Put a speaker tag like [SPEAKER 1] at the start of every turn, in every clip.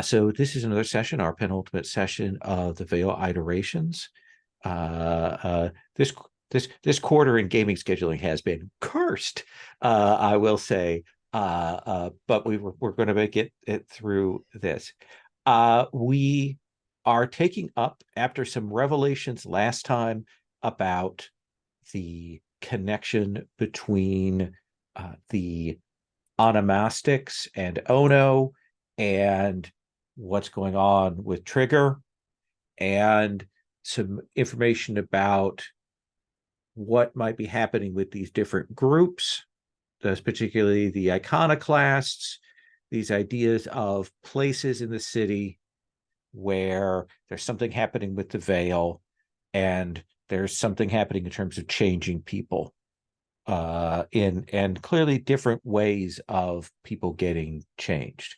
[SPEAKER 1] So this is another session, our penultimate session of the Veil Iterations. Uh, uh, this this quarter in gaming scheduling has been cursed, I will say. But we're going to make it through this. We are taking up after some revelations last time about the connection between the onomastics and Ono and what's going on with Trigger and some information about what might be happening with these different groups, particularly the iconoclasts, these ideas of places in the city where there's something happening with the veil and there's something happening in terms of changing people in and clearly different ways of people getting changed.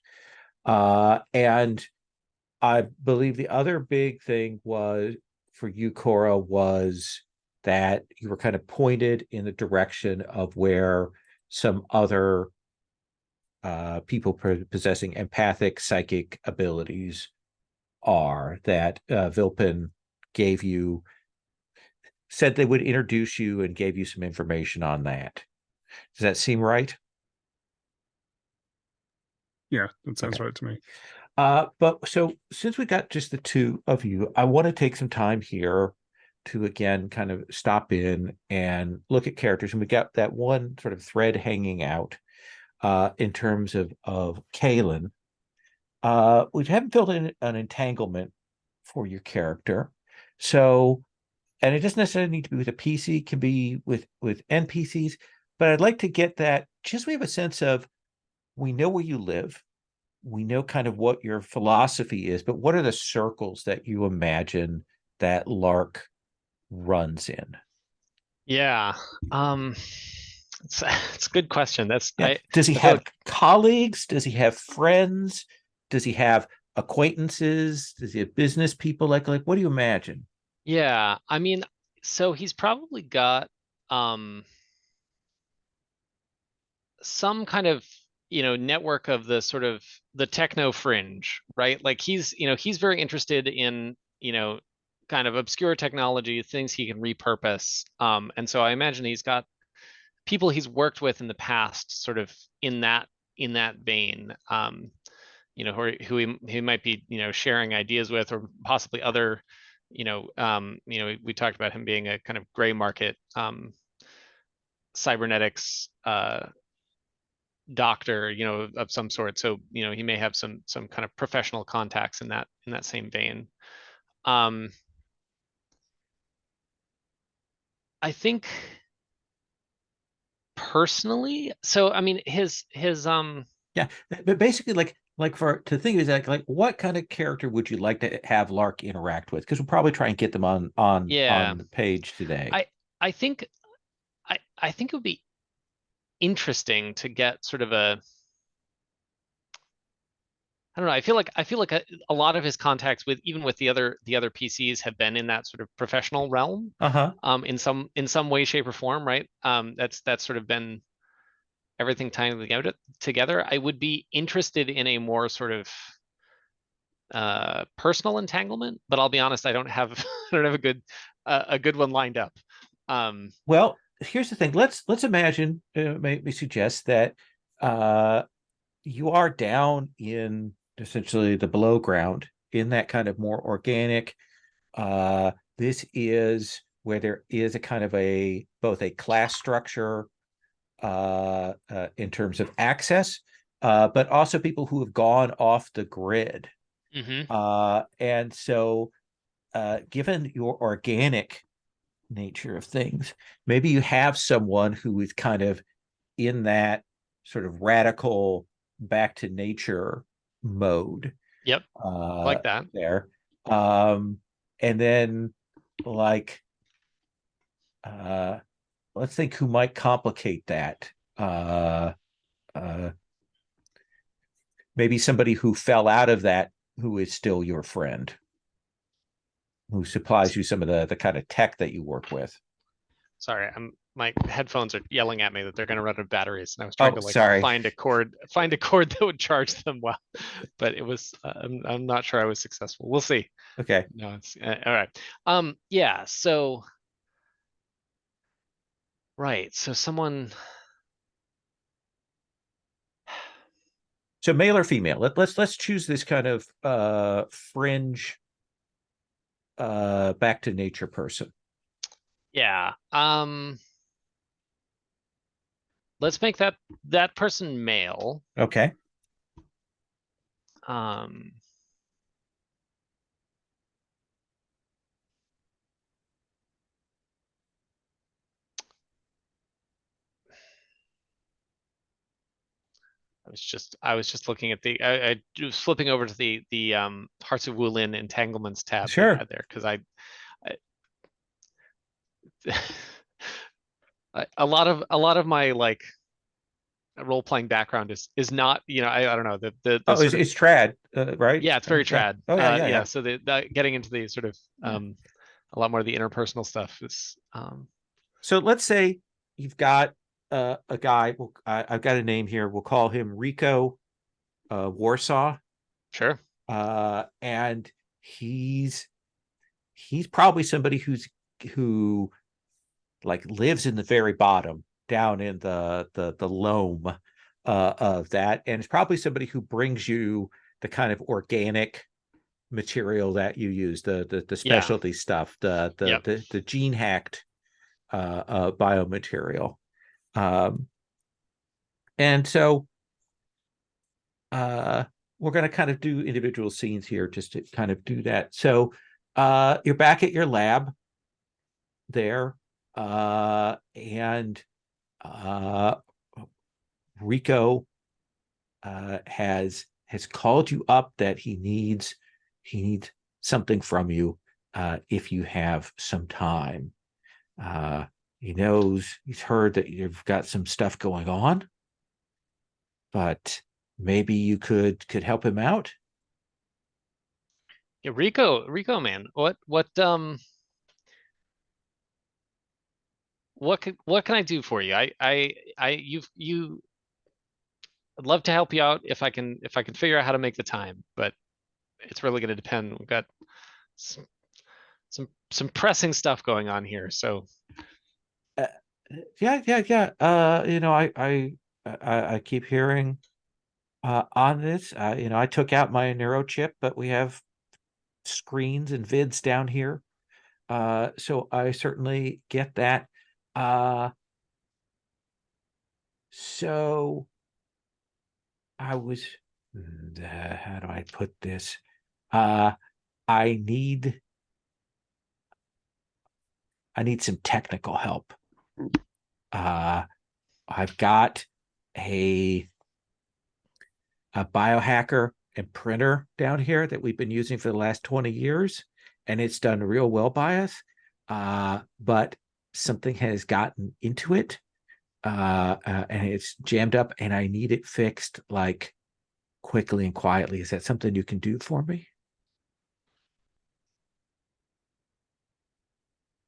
[SPEAKER 1] And I believe the other big thing was for you, Cora, was that you were kind of pointed in the direction of where some other people possessing empathic psychic abilities are, that Vilpin gave you, said they would introduce you and gave you some information on that. Does that seem right?
[SPEAKER 2] Yeah, that sounds
[SPEAKER 1] Okay.
[SPEAKER 2] right to me.
[SPEAKER 1] But so since we got just the two of you, I want to take some time here to again kind of stop in and look at characters. And we got that one sort of thread hanging out in terms of Kalen. We haven't filled in an entanglement for your character. So, and it doesn't necessarily need to be with a PC, it can be with NPCs, but I'd like to get that just so we have a sense of, we know where you live, we know kind of what your philosophy is, but what are the circles that you imagine that Lark runs in?
[SPEAKER 3] Yeah. Um it's a good question.
[SPEAKER 1] Yeah. Does he
[SPEAKER 3] I feel
[SPEAKER 1] have
[SPEAKER 3] like
[SPEAKER 1] colleagues? Does he have friends? Does he have acquaintances? Does he have business people? Like what do you imagine?
[SPEAKER 3] yeah, I mean, so he's probably got um some kind of, network of the sort of the techno fringe, right? Like he's very interested in, kind of obscure technology, things he can repurpose. And so I imagine he's got people he's worked with in the past sort of in that vein. Who he might be, sharing ideas with, or possibly other, we talked about him being a kind of gray market cybernetics doctor, of some sort. So, he may have some kind of professional contacts in that same vein. Um, I think personally, so I mean his.
[SPEAKER 1] Yeah, but basically, like for to think is like what kind of character would you like to have Lark interact with? Because we'll probably try and get them
[SPEAKER 3] Yeah,
[SPEAKER 1] on the page today.
[SPEAKER 3] I think I think it would be interesting to get sort of a, I don't know. I feel like a lot of his contacts with, even with the other PCs, have been in that sort of professional realm,
[SPEAKER 1] Uh-huh.
[SPEAKER 3] in some way, shape, or form, right? That's sort of been everything tying together. I would be interested in a more sort of personal entanglement, but I'll be honest, I don't have I don't have a good one lined up. Um,
[SPEAKER 1] Well, here's the thing. Let's imagine, maybe suggest that uh you are down in essentially the below ground in that kind of more organic. This is where there is a kind of a both a class structure in terms of access, but also people who have gone off the grid.
[SPEAKER 3] mhm.
[SPEAKER 1] And so, given your organic nature of things, maybe you have someone who is kind of in that sort of radical back to nature mode
[SPEAKER 3] Yep, like that.
[SPEAKER 1] there. Um, and then, like, uh, let's think who might complicate that. Uh, Maybe somebody who fell out of that who is still your friend, who supplies you some of the kind of tech that you work with.
[SPEAKER 3] Sorry, I'm my headphones are yelling at me that they're going to run out of batteries, and I was trying
[SPEAKER 1] Oh,
[SPEAKER 3] to like
[SPEAKER 1] sorry.
[SPEAKER 3] find a cord that would charge them well, but it was I'm not sure I was successful. We'll see.
[SPEAKER 1] Okay.
[SPEAKER 3] No, it's all right. Yeah. So right. So someone.
[SPEAKER 1] So male or female? Let's choose this kind of fringe back to nature person.
[SPEAKER 3] Yeah. Let's make that person male.
[SPEAKER 1] Okay.
[SPEAKER 3] Um. I was just looking at I was flipping over to the Hearts of Wulin entanglements tab they
[SPEAKER 1] Sure.
[SPEAKER 3] had there because a lot of my like role playing background is not I don't know the
[SPEAKER 1] Oh,
[SPEAKER 3] sort of
[SPEAKER 1] it's trad, right?
[SPEAKER 3] yeah, it's very
[SPEAKER 1] Yeah.
[SPEAKER 3] trad.
[SPEAKER 1] Oh, yeah, yeah,
[SPEAKER 3] Yeah,
[SPEAKER 1] yeah.
[SPEAKER 3] so getting into the sort of
[SPEAKER 1] Yeah.
[SPEAKER 3] a lot more of the interpersonal stuff is
[SPEAKER 1] So let's say you've got a guy. Well, I've got a name here. We'll call him Rico Warsaw,
[SPEAKER 3] sure.
[SPEAKER 1] and he's probably somebody who like lives in the very bottom, down in the loam of that, and it's probably somebody who brings you the kind of organic material that you use, the
[SPEAKER 3] Yeah.
[SPEAKER 1] specialty stuff,
[SPEAKER 3] Yep.
[SPEAKER 1] the gene hacked biomaterial. Um, and so uh, we're going to kind of do individual scenes here just to kind of do that. So you're back at your lab there, and Rico has called you up that he needs something from you if you have some time. He's heard that you've got some stuff going on, but maybe you could help him out.
[SPEAKER 3] Yeah, Rico, man, what can I do for you? You I'd love to help you out if I can figure out how to make the time, but it's really going to depend. We've got some, some pressing stuff going on here, so
[SPEAKER 1] Uh, yeah, yeah, yeah. I keep hearing on this. I took out my neuro chip, but we have screens and vids down here. So I certainly get that. Uh, so I was, how do I put this? Uh, I need, I need some technical help. Uh, I've got a, a biohacker and printer down here that we've been using for the last 20 years, and it's done real well by us. But something has gotten into it, and it's jammed up, and I need it fixed like quickly and quietly. Is that something you can do for me?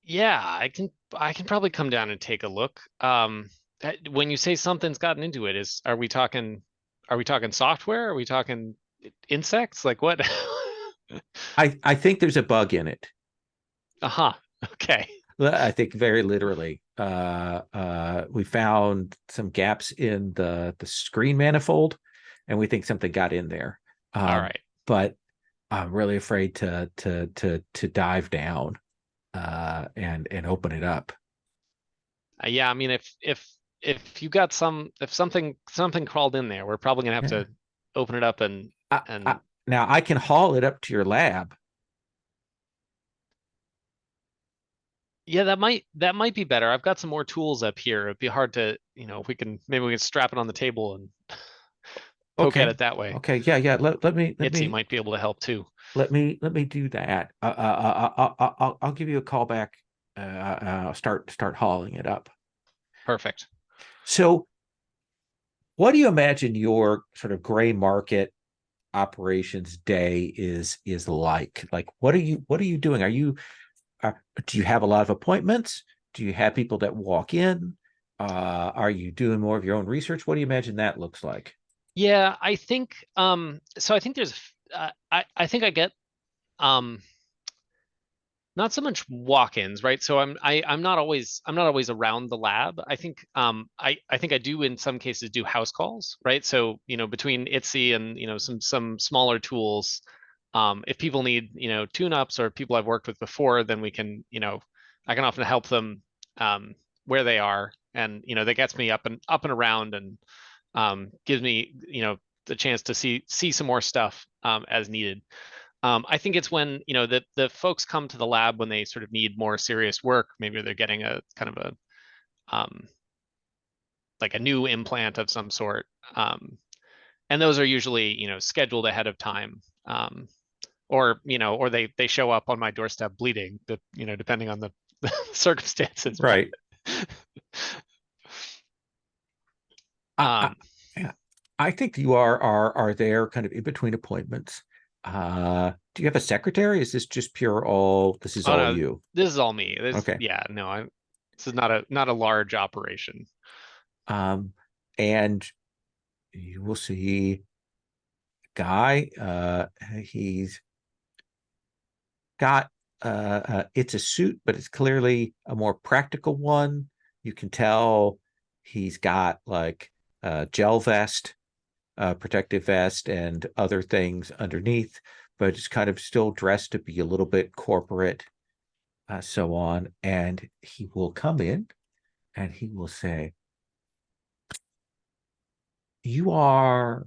[SPEAKER 3] yeah, I can probably come down and take a look. When you say something's gotten into it, are we talking software? Are we talking insects? Like what?
[SPEAKER 1] I think there's a bug in it.
[SPEAKER 3] Uh-huh. Okay.
[SPEAKER 1] I think very literally. We found some gaps in the screen manifold, and we think something got in there.
[SPEAKER 3] All right.
[SPEAKER 1] But I'm really afraid to dive down and open it up.
[SPEAKER 3] Yeah, I mean if you got if something crawled in there, we're probably gonna have
[SPEAKER 1] Yeah.
[SPEAKER 3] to open it up
[SPEAKER 1] I, I,
[SPEAKER 3] and
[SPEAKER 1] now I can haul it up to your lab.
[SPEAKER 3] yeah, that might be better. I've got some more tools up here. It'd be hard to, if we can strap it on the table and poke at
[SPEAKER 1] Okay.
[SPEAKER 3] it that way.
[SPEAKER 1] Okay. Yeah. Yeah.
[SPEAKER 3] Itzy might be able to help too.
[SPEAKER 1] Let me do that. I'll give you a call back. Start hauling it up.
[SPEAKER 3] Perfect.
[SPEAKER 1] So, what do you imagine your sort of gray market operations day is like? Like, what are you doing? Are you do you have a lot of appointments? do you have people that walk in? Are you doing more of your own research? What do you imagine that looks like?
[SPEAKER 3] Yeah, I think so I think there's I think I get um not so much walk-ins, right? So I'm not always around the lab. I think I think I do in some cases do house calls, right? So, between ITSY and, some smaller tools, if people need, tune-ups or people I've worked with before, then we can, I can often help them where they are, and, that gets me up and around, and gives me, the chance to see some more stuff as needed. I think it's when, the folks come to the lab when they sort of need more serious work. Maybe they're getting a kind of um, like a new implant of some sort. And those are usually, scheduled ahead of time. Or they show up on my doorstep bleeding, depending on the circumstances. But
[SPEAKER 1] Right. I,
[SPEAKER 3] um,
[SPEAKER 1] yeah. I think you are there kind of in between appointments. Do you have a secretary? Is this just pure all this is
[SPEAKER 3] oh
[SPEAKER 1] all
[SPEAKER 3] no,
[SPEAKER 1] you?
[SPEAKER 3] this is all me.
[SPEAKER 1] Okay.
[SPEAKER 3] Yeah, no, this is not a large operation.
[SPEAKER 1] Um, and you will see guy, he's got it's a suit, but it's clearly a more practical one. You can tell he's got like a gel vest, protective vest, and other things underneath, but it's kind of still dressed to be a little bit corporate, so on. And he will come in and he will say, "You are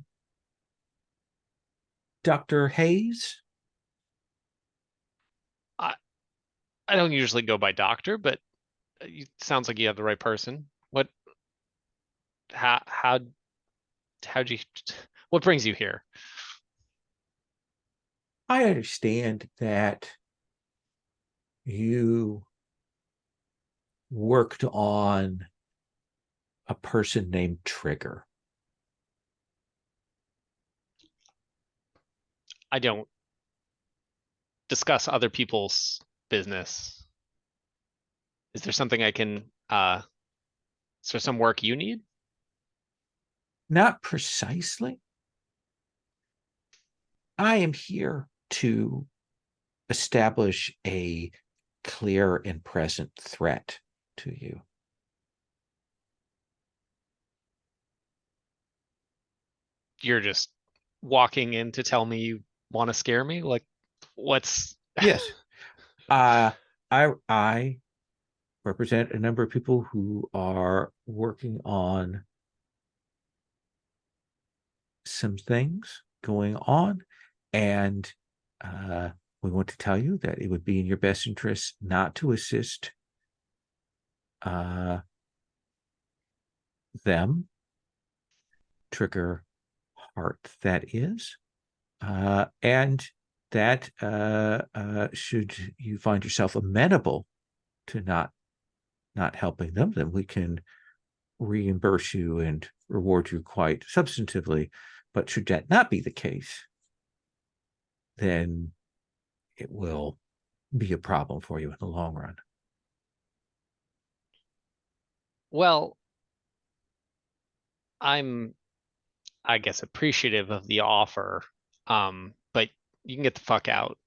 [SPEAKER 1] Dr. Hayes?"
[SPEAKER 3] I I don't usually go by doctor, but sounds like you have the right person. How how how'd you what brings you here?
[SPEAKER 1] I understand that you worked on a person named Trigger.
[SPEAKER 3] I don't discuss other people's business. Is there something I can is there some work you need?
[SPEAKER 1] Not precisely. I am here to establish a clear and present threat to you.
[SPEAKER 3] You're just walking in to tell me you want to scare me? Like, what's
[SPEAKER 1] Yes. Uh, I represent a number of people who are working on some things going on, and we want to tell you that it would be in your best interest not to assist uh, them, Trigger Heart, that is, and that should you find yourself amenable to not helping them, then we can reimburse you and reward you quite substantively. But should that not be the case, then it will be a problem for you in the long run.
[SPEAKER 3] well, I'm I guess appreciative of the offer. But you can get the fuck out.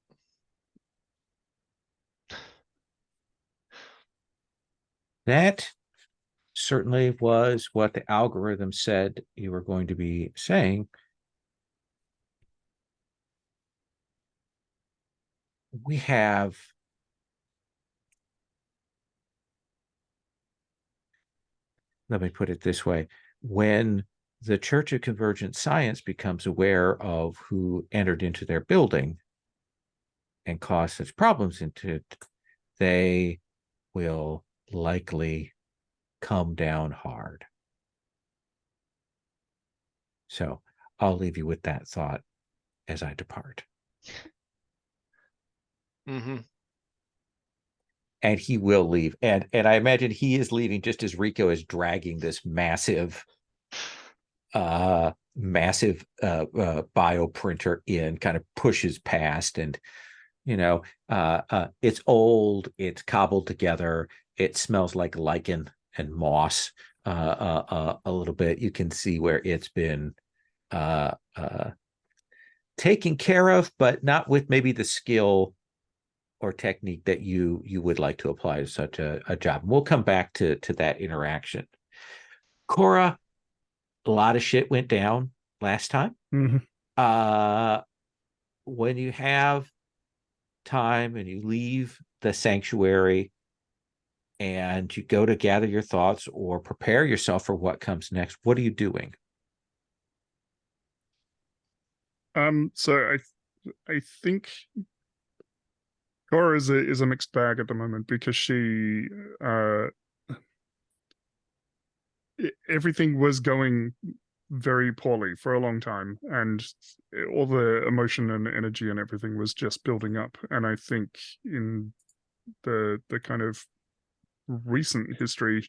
[SPEAKER 1] That certainly was what the algorithm said you were going to be saying. We have, let me put it this way, when the Church of Convergent Science becomes aware of who entered into their building and caused such problems into it, they will likely come down hard. So I'll leave you with that thought as I depart.
[SPEAKER 3] Mm-hmm.
[SPEAKER 1] And he will leave. And I imagine he is leaving just as Rico is dragging this massive bio printer in, kind of pushes past, and it's old, it's cobbled together, it smells like lichen and moss a little bit. You can see where it's been taken care of, but not with maybe the skill or technique that you would like to apply to such a job. We'll come back to that interaction. Cora, a lot of shit went down last time. When you have time and you leave the sanctuary and you go to gather your thoughts or prepare yourself for what comes next, what are you doing?
[SPEAKER 2] So I think Cora is a mixed bag at the moment because she everything was going very poorly for a long time, and all the emotion and energy and everything was just building up. And I think in the kind of recent history,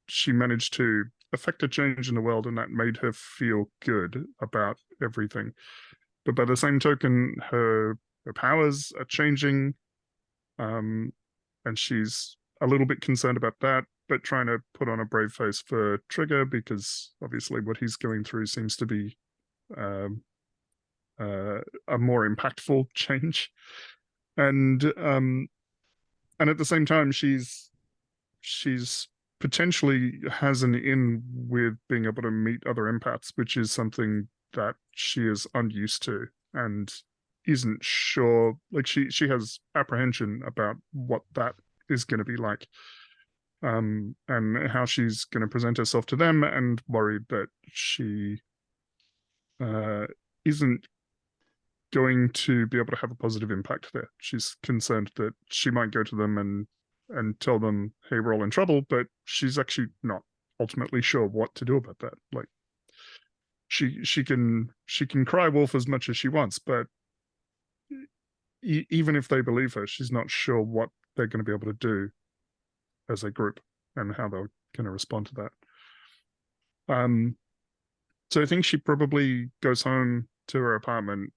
[SPEAKER 2] she managed to affect a change in the world, and that made her feel good about everything. But by the same token, her powers are changing, and she's a little bit concerned about that, but trying to put on a brave face for Trigger, because obviously what he's going through seems to be a more impactful change. And at the same time, she's potentially has an in with being able to meet other empaths, which is something that she is unused to and isn't sure. Like she has apprehension about what that is going to be like, and how she's going to present herself to them, and worried that she isn't going to be able to have a positive impact there. She's concerned that she might go to them and tell them, hey, we're all in trouble, but she's actually not ultimately sure what to do about that. Like she can cry wolf as much as she wants, but even if they believe her, she's not sure what they're going to be able to do as a group and how they're going to respond to that. So I think she probably goes home to her apartment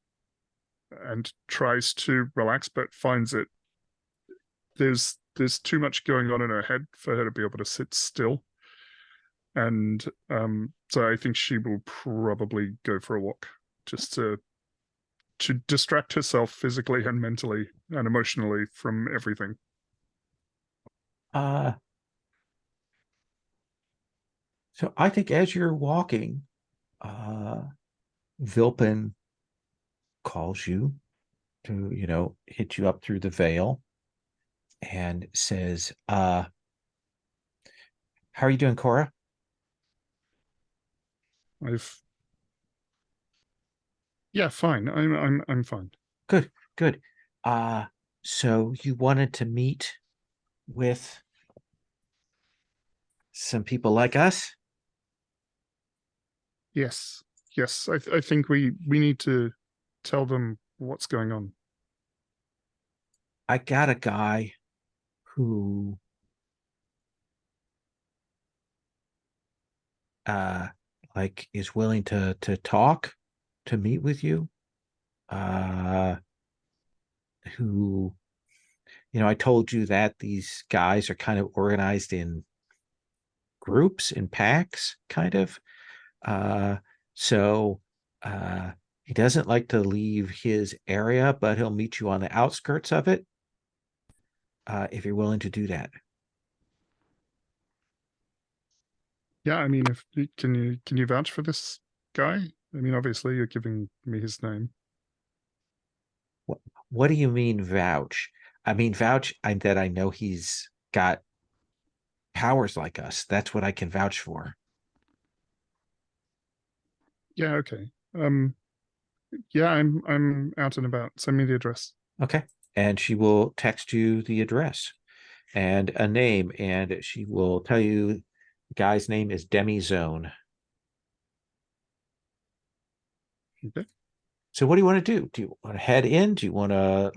[SPEAKER 2] and tries to relax, but finds it there's too much going on in her head for her to be able to sit still. And so I think she will probably go for a walk just to distract herself physically and mentally and emotionally from everything.
[SPEAKER 1] So I think as you're walking, Vilpin calls you to, hit you up through the veil and says, how are you doing, Cora?
[SPEAKER 2] Yeah, fine. I'm fine.
[SPEAKER 1] Good, good. So you wanted to meet with some people like us?
[SPEAKER 2] Yes. I think we need to tell them what's going on.
[SPEAKER 1] I got a guy who is willing to talk, to meet with you. Who, I told you that these guys are kind of organized in groups, in packs, kind of. So he doesn't like to leave his area, but he'll meet you on the outskirts of it if you're willing to do that.
[SPEAKER 2] Yeah, I mean, if can you vouch for this guy? I mean, obviously you're giving me his name.
[SPEAKER 1] What do you mean vouch? I mean vouch that I know he's got powers like us. That's what I can vouch for.
[SPEAKER 2] Yeah, okay. Yeah, I'm out and about. Send me the address.
[SPEAKER 1] Okay. And she will text you the address and a name, and she will tell you the guy's name is Demi Zone.
[SPEAKER 2] Okay.
[SPEAKER 1] So what do you want to do? Do you want to head in? Do you want to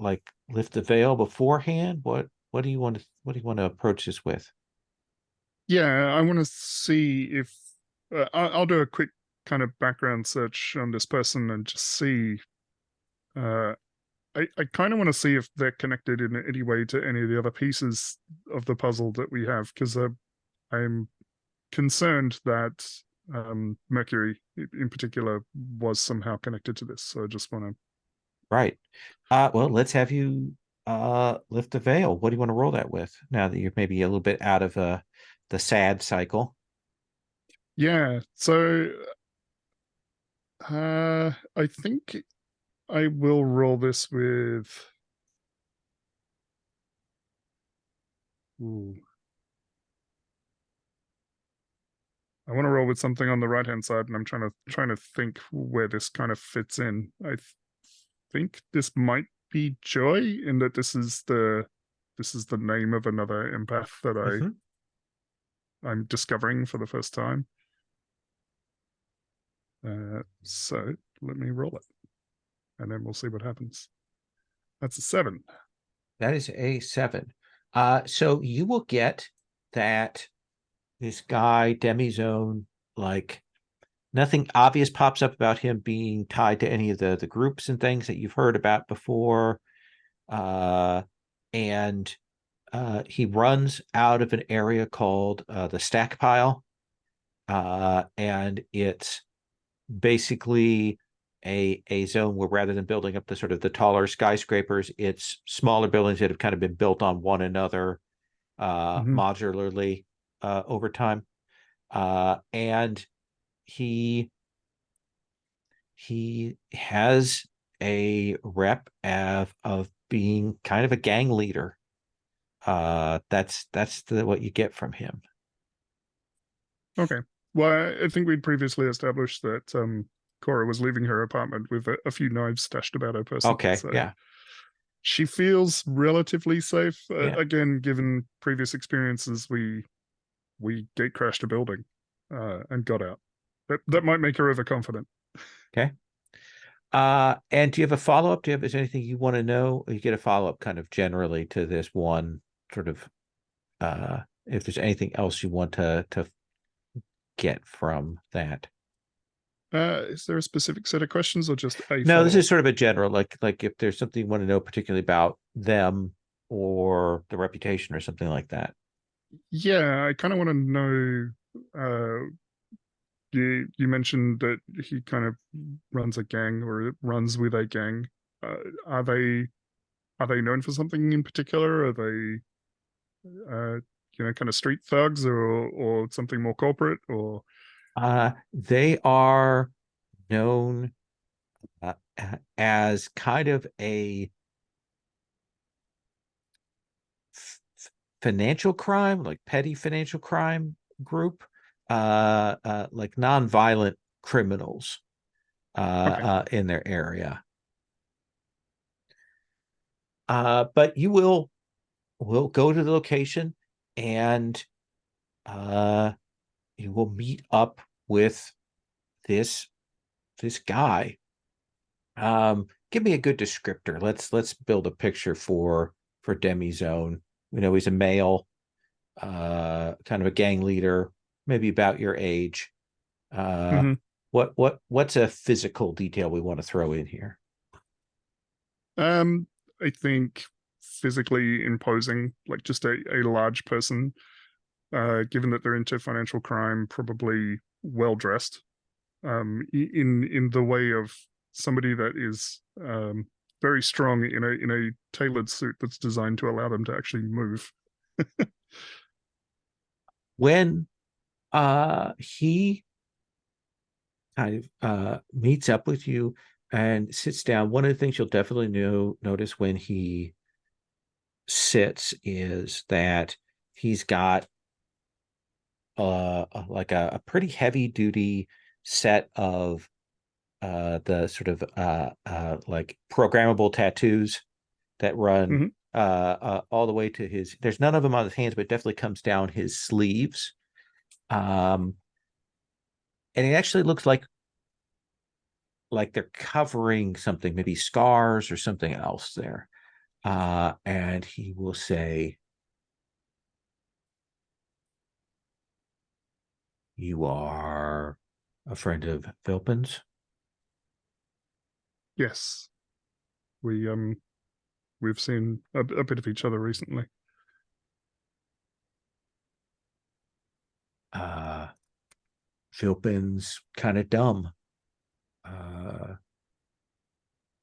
[SPEAKER 1] lift the veil beforehand? What do you want to approach this with?
[SPEAKER 2] Yeah, I want to see if I'll do a quick kind of background search on this person and just see I kind of want to see if they're connected in any way to any of the other pieces of the puzzle that we have, because I'm concerned that Mercury in particular was somehow connected to this. So I just want to.
[SPEAKER 1] Right. Well, let's have you lift the veil. What do you want to roll that with now that you're maybe a little bit out of the sad cycle?
[SPEAKER 2] Yeah. So I think I will roll this with. Ooh. I want to roll with something on the right hand side, and I'm trying to think where this kind of fits in. I think this might be joy, in that this is the name of another empath that
[SPEAKER 1] Mhm.
[SPEAKER 2] I'm discovering for the first time. So let me roll it, and then we'll see what happens. That's a 7.
[SPEAKER 1] That is a 7. So you will get that this guy, Demizone, like nothing obvious pops up about him being tied to any of the groups and things that you've heard about before. And he runs out of an area called the Stack Pile. And it's basically a zone where rather than building up the sort of the taller skyscrapers, it's smaller buildings that have kind of been built on one another
[SPEAKER 2] Mm-hmm.
[SPEAKER 1] modularly over time. And he has a rep of being kind of a gang leader. That's what you get from him.
[SPEAKER 2] Okay. Well, I think we'd previously established that Cora was leaving her apartment with a few knives stashed about her person.
[SPEAKER 1] Okay,
[SPEAKER 2] So
[SPEAKER 1] yeah,
[SPEAKER 2] she feels relatively safe.
[SPEAKER 1] yeah.
[SPEAKER 2] Again, given previous experiences, we gate crashed a building and got out. That might make her overconfident.
[SPEAKER 1] Okay. And do you have a follow-up? Is there anything you want to know? Or you get a follow-up kind of generally to this one sort of if there's anything else you want to get from that.
[SPEAKER 2] Is there a specific set of questions, or just a
[SPEAKER 1] No, this
[SPEAKER 2] follow-up?
[SPEAKER 1] is sort of a general, like if there's something you want to know particularly about them or the reputation or something like that.
[SPEAKER 2] Yeah, I kind of want to know. You mentioned that he kind of runs a gang, or runs with a gang. Uh, are they known for something in particular? Are they kind of street thugs, or something more corporate? Or
[SPEAKER 1] They are known as kind of a financial crime, like petty financial crime group, like nonviolent criminals
[SPEAKER 2] okay.
[SPEAKER 1] in their area. But you will go to the location and you will meet up with this guy. Give me a good descriptor. Let's build a picture for Demizone. We know he's a male, kind of a gang leader, maybe about your age. Uh,
[SPEAKER 2] Mm-hmm.
[SPEAKER 1] what's a physical detail we want to throw in here?
[SPEAKER 2] I think physically imposing, like just a large person. Given that they're into financial crime, probably well dressed. In the way of somebody that is very strong in a tailored suit that's designed to allow them to actually move.
[SPEAKER 1] When he kind of meets up with you and sits down, one of the things you'll definitely notice when he sits is that he's got like a pretty heavy duty set of the sort of like programmable tattoos that run
[SPEAKER 2] Mm-hmm.
[SPEAKER 1] all the way to his. There's none of them on his hands, but it definitely comes down his sleeves. Um, and it actually looks like they're covering something, maybe scars or something else there. And he will say, "You are a friend of Vilpin's?"
[SPEAKER 2] Yes. We've seen a bit of each other recently.
[SPEAKER 1] Philpin's kind of dumb.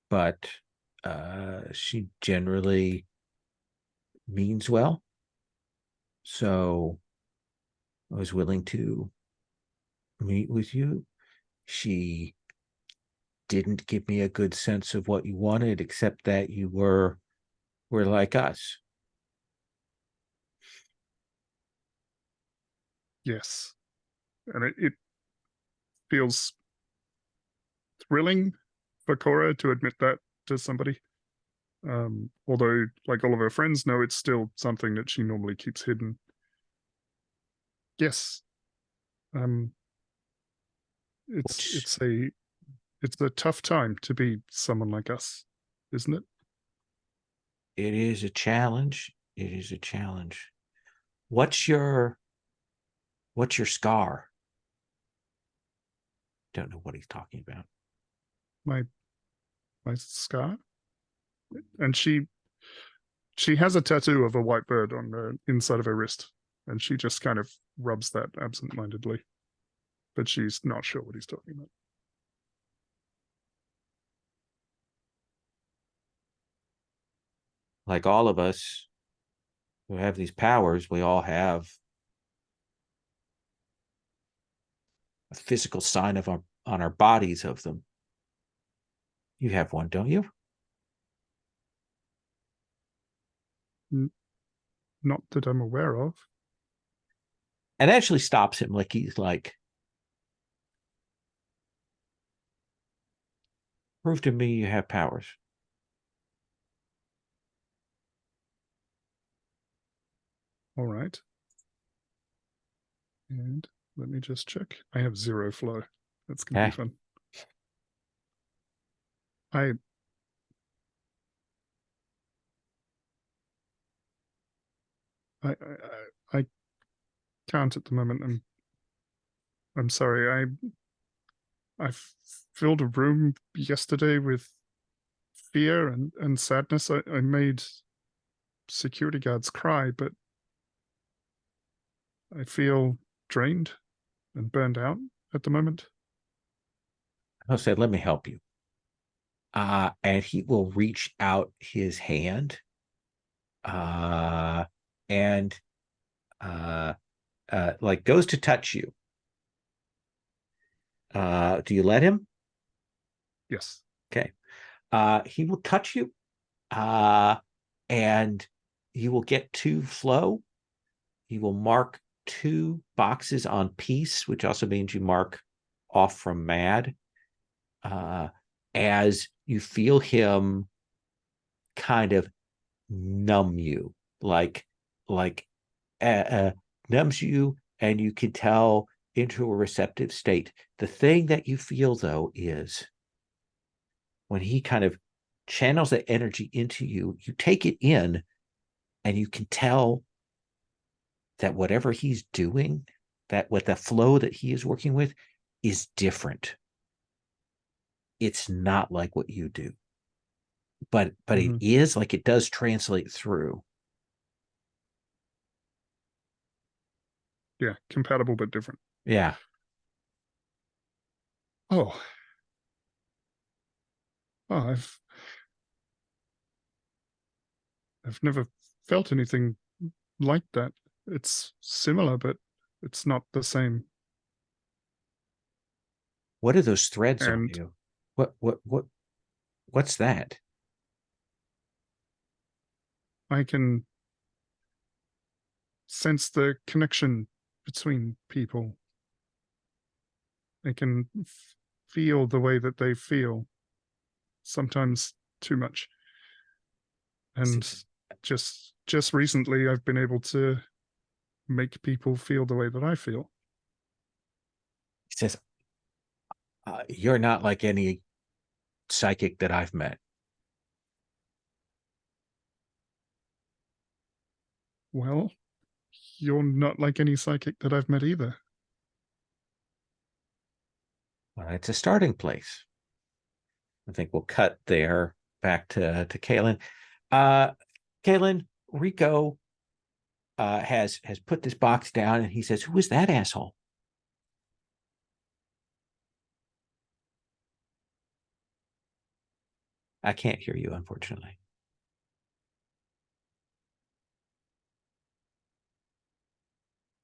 [SPEAKER 1] But she generally means well. So I was willing to meet with you. She didn't give me a good sense of what you wanted, except that you were like us.
[SPEAKER 2] Yes. And it feels thrilling for Cora to admit that to somebody. Although, like all of her friends know, it's still something that she normally keeps hidden. Yes. It's a tough time to be someone like us, isn't it?
[SPEAKER 1] It is a challenge. It is a challenge. What's your scar? Don't know what he's talking about.
[SPEAKER 2] My scar? And she has a tattoo of a white bird on the inside of her wrist, and she just kind of rubs that absent-mindedly. But she's not sure what he's talking about.
[SPEAKER 1] Like all of us who have these powers, we all have a physical sign of on our bodies of them. You have one, don't you?
[SPEAKER 2] Not that I'm aware of.
[SPEAKER 1] And actually stops him, like he's like, prove to me you have powers.
[SPEAKER 2] All right. And let me just check. I have 0 flow. That's gonna be fun. I can't at the moment. I'm sorry. I filled a room yesterday with fear and sadness. I made security guards cry, but I feel drained and burned out at the moment.
[SPEAKER 1] I'll say, let me help you. And he will reach out his hand and like goes to touch you. Do you let him?
[SPEAKER 2] Yes.
[SPEAKER 1] Okay. He will touch you, and you will get 2 flow. You will mark 2 boxes on peace, which also means you mark off from mad. As you feel him kind of numb you, like numbs you, and you can tell into a receptive state. The thing that you feel, though, is when he kind of channels that energy into you, you take it in, and you can tell that whatever he's doing, that with the flow that he is working with, is different. It's not like what you do, but it is like, it does translate through.
[SPEAKER 2] Yeah, compatible but different.
[SPEAKER 1] Yeah.
[SPEAKER 2] Oh, I've never felt anything like that. It's similar, but it's not the same.
[SPEAKER 1] What are those threads on you? What's that?
[SPEAKER 2] I can sense the connection between people. I can feel the way that they feel, sometimes too much. And just recently, I've been able to make people feel the way that I feel.
[SPEAKER 1] He says, you're not like any psychic that I've met.
[SPEAKER 2] Well, you're not like any psychic that I've met either.
[SPEAKER 1] Well, it's a starting place. I think we'll cut there back to Kaylin. Kaylin, Rico has put this box down, and he says, "Who is that asshole?" I can't hear you, unfortunately.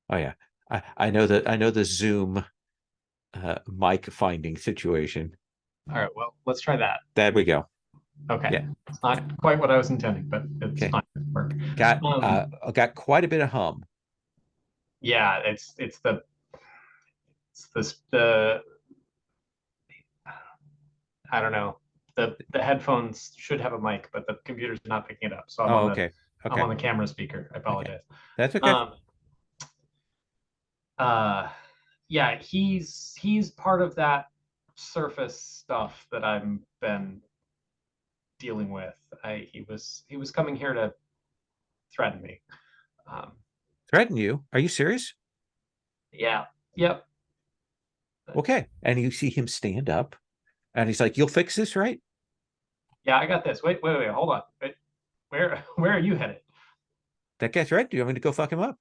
[SPEAKER 1] Oh yeah, I know that I know the Zoom mic finding situation.
[SPEAKER 4] All right, well, let's try that.
[SPEAKER 1] There we go.
[SPEAKER 4] Okay.
[SPEAKER 1] Yeah.
[SPEAKER 4] It's not quite what I was intending, but it's
[SPEAKER 1] Okay.
[SPEAKER 4] fine. It'll work.
[SPEAKER 1] Got quite a bit of hum.
[SPEAKER 4] Yeah, it's the I don't know. The headphones should have a mic, but the computer's not picking it up. So
[SPEAKER 1] Okay.
[SPEAKER 4] I'm on the camera speaker. I apologize.
[SPEAKER 1] That's okay.
[SPEAKER 4] Yeah, he's part of that surface stuff that I've been dealing with. He was coming here to threaten me.
[SPEAKER 1] Threaten you? Are you serious?
[SPEAKER 4] Yeah. Yep.
[SPEAKER 1] Okay. And you see him stand up, and he's like, "You'll fix this, right?"
[SPEAKER 4] Yeah, I got this. Wait, hold on. Wait, where are you headed?
[SPEAKER 1] That guy threatened you. I'm going to go fuck him up.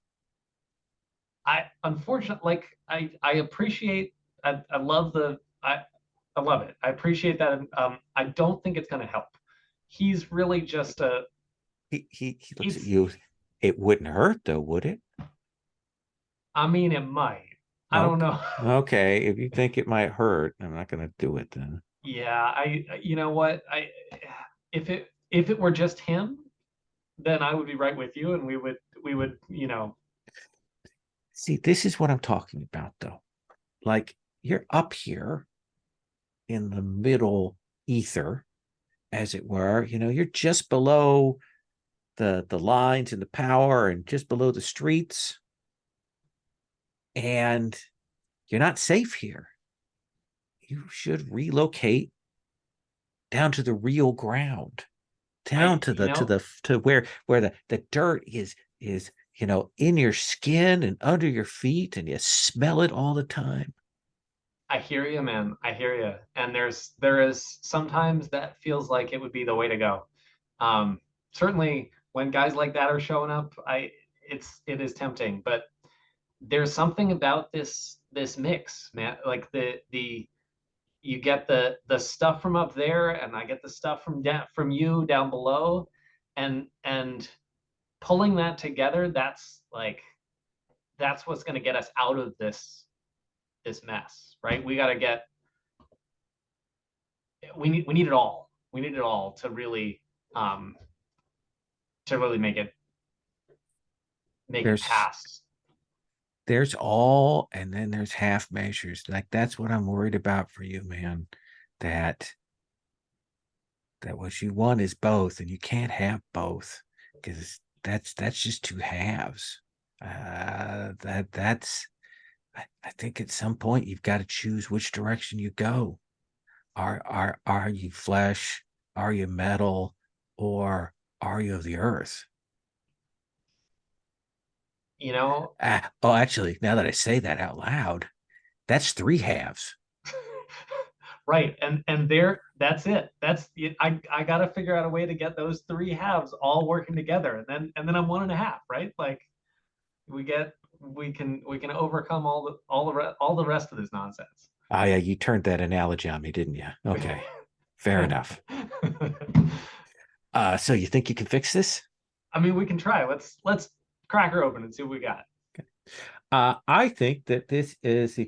[SPEAKER 4] I unfortunately, like, I appreciate. I love I love it. I appreciate that. I don't think it's going to help. He's really just a.
[SPEAKER 1] He looks at you. It wouldn't hurt, though, would it?
[SPEAKER 4] I mean, it might. I don't know.
[SPEAKER 1] Okay, if you think it might hurt, I'm not going to do it then.
[SPEAKER 4] Yeah, you know what? If it were just him, then I would be right with you, and we would, you know.
[SPEAKER 1] See, this is what I'm talking about, though. Like, you're up here in the middle ether, as it were. You know, you're just below the lines and the power, and just below the streets, and you're not safe here. You should relocate down to the real ground, down to where the dirt is in your skin and under your feet, and you smell it all the time.
[SPEAKER 4] I hear you, man. I hear you. And there is sometimes that feels like it would be the way to go. Certainly when guys like that are showing up, it is tempting, but there's something about this mix, man. Like you get the stuff from up there, and I get the stuff from you down below, and pulling that together, that's what's going to get us out of this mess, right? We need it all. We need it all to really make it past.
[SPEAKER 1] There's all, and then there's half measures. Like, that's what I'm worried about for you, man. That what you want is both, and you can't have both, because that's just two halves. That's I think at some point you've got to choose which direction you go. Are you flesh? Are you metal? Or are you of the earth?
[SPEAKER 4] You know?
[SPEAKER 1] Actually, now that I say that out loud, that's three halves.
[SPEAKER 4] Right. And that's it. I got to figure out a way to get those three halves all working together. And then I'm 1.5, right? Like we can overcome all the rest of this nonsense.
[SPEAKER 1] Oh yeah, you turned that analogy on me, didn't you? Okay. Fair enough. So you think you can fix this?
[SPEAKER 4] I mean, we can try. Let's crack her open and see what we got.
[SPEAKER 1] Okay. I think that this is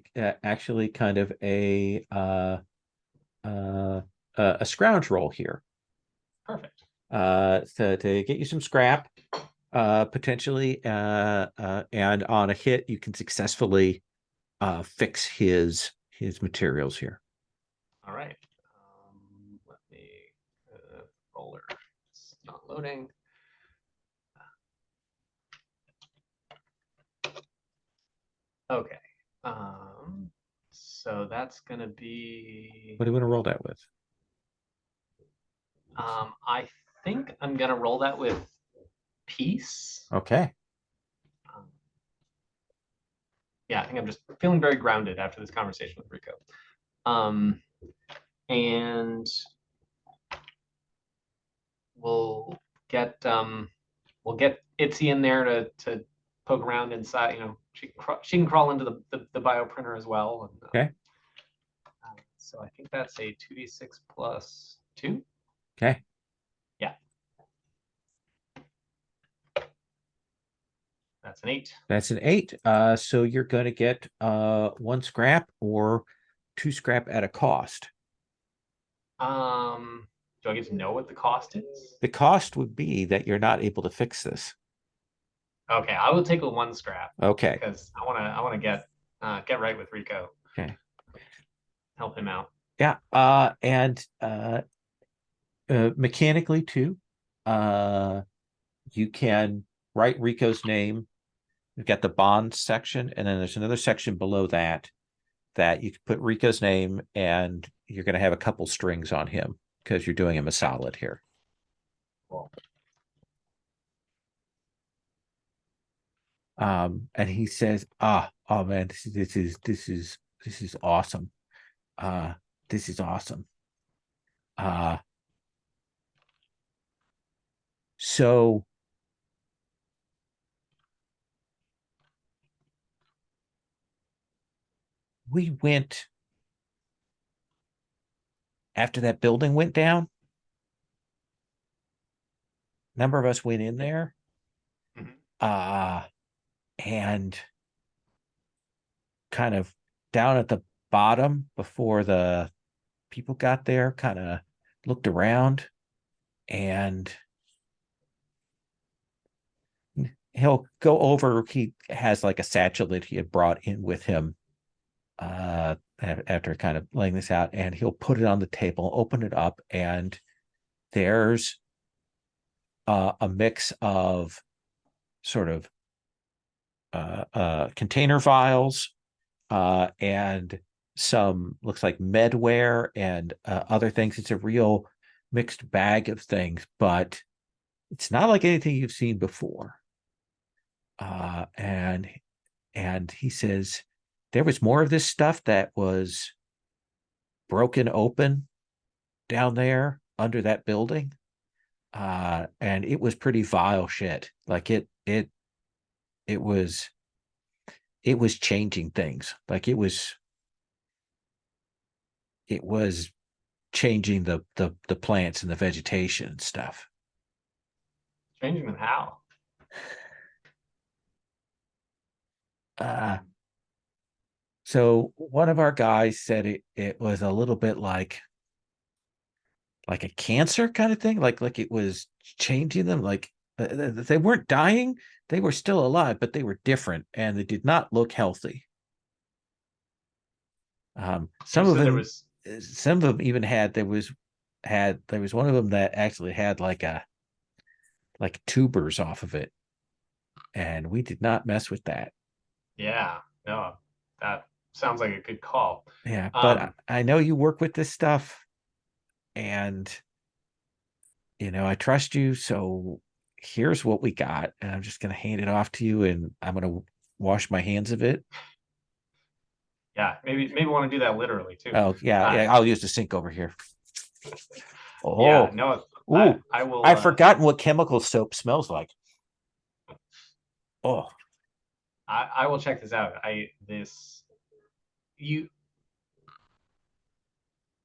[SPEAKER 1] actually kind of a scrounge roll here.
[SPEAKER 4] Perfect.
[SPEAKER 1] To get you some scrap, potentially, and on a hit, you can successfully fix his materials here.
[SPEAKER 4] All right. Let me roller. It's not loading. Okay. So that's gonna be.
[SPEAKER 1] What do you want to roll that with?
[SPEAKER 4] I think I'm gonna roll that with peace.
[SPEAKER 1] Okay.
[SPEAKER 4] Yeah, I think I'm just feeling very grounded after this conversation with Rico. And we'll get Itzy in there to poke around inside. You know, she can crawl into the bioprinter as well. And,
[SPEAKER 1] Okay.
[SPEAKER 4] so I think that's a 2d6 plus 2.
[SPEAKER 1] Okay.
[SPEAKER 4] Yeah. That's an 8.
[SPEAKER 1] That's an 8. So you're going to get 1 scrap or 2 scrap at a cost.
[SPEAKER 4] Do I get to know what the cost is?
[SPEAKER 1] The cost would be that you're not able to fix this.
[SPEAKER 4] Okay, I will take a 1 scrap.
[SPEAKER 1] Okay.
[SPEAKER 4] Because I wanna get right with Rico.
[SPEAKER 1] Okay.
[SPEAKER 4] Help him out.
[SPEAKER 1] Yeah. And mechanically too, you can write Rico's name. You've got the bond section, and then there's another section below that you can put Rico's name, and you're going to have a couple strings on him because you're doing him a solid here.
[SPEAKER 4] Cool.
[SPEAKER 1] And he says, oh man, this is awesome. This is awesome. So we went after that building went down. A number of us went in there. And kind of down at the bottom before the people got there, kind of looked around, and he'll go over. He has like a satchel that he had brought in with him after kind of laying this out, and he'll put it on the table, open it up, and there's a mix of sort of container vials and some looks like medware and other things. It's a real mixed bag of things, but it's not like anything you've seen before. And he says there was more of this stuff that was broken open down there under that building. And it was pretty vile shit. Like it was changing things. Like it was changing the plants and the vegetation and stuff.
[SPEAKER 4] Changing them how?
[SPEAKER 1] So one of our guys said it was a little bit like a cancer kind of thing, like it was changing them. Like they weren't dying, they were still alive, but they were different and they did not look healthy. Some of them even had there was one of them that actually had like tubers off of it, and we did not mess with that.
[SPEAKER 4] Yeah, no, that sounds like a good call.
[SPEAKER 1] Yeah, but I know you work with this stuff, and I trust you, so here's what we got, and I'm just going to hand it off to you, and I'm going to wash my hands of it.
[SPEAKER 4] Yeah, maybe want to do that literally too.
[SPEAKER 1] Oh yeah, I'll use the sink over here. Oh
[SPEAKER 4] yeah, no, I will.
[SPEAKER 1] I've forgotten what chemical soap smells like. Oh,
[SPEAKER 4] I will check this out.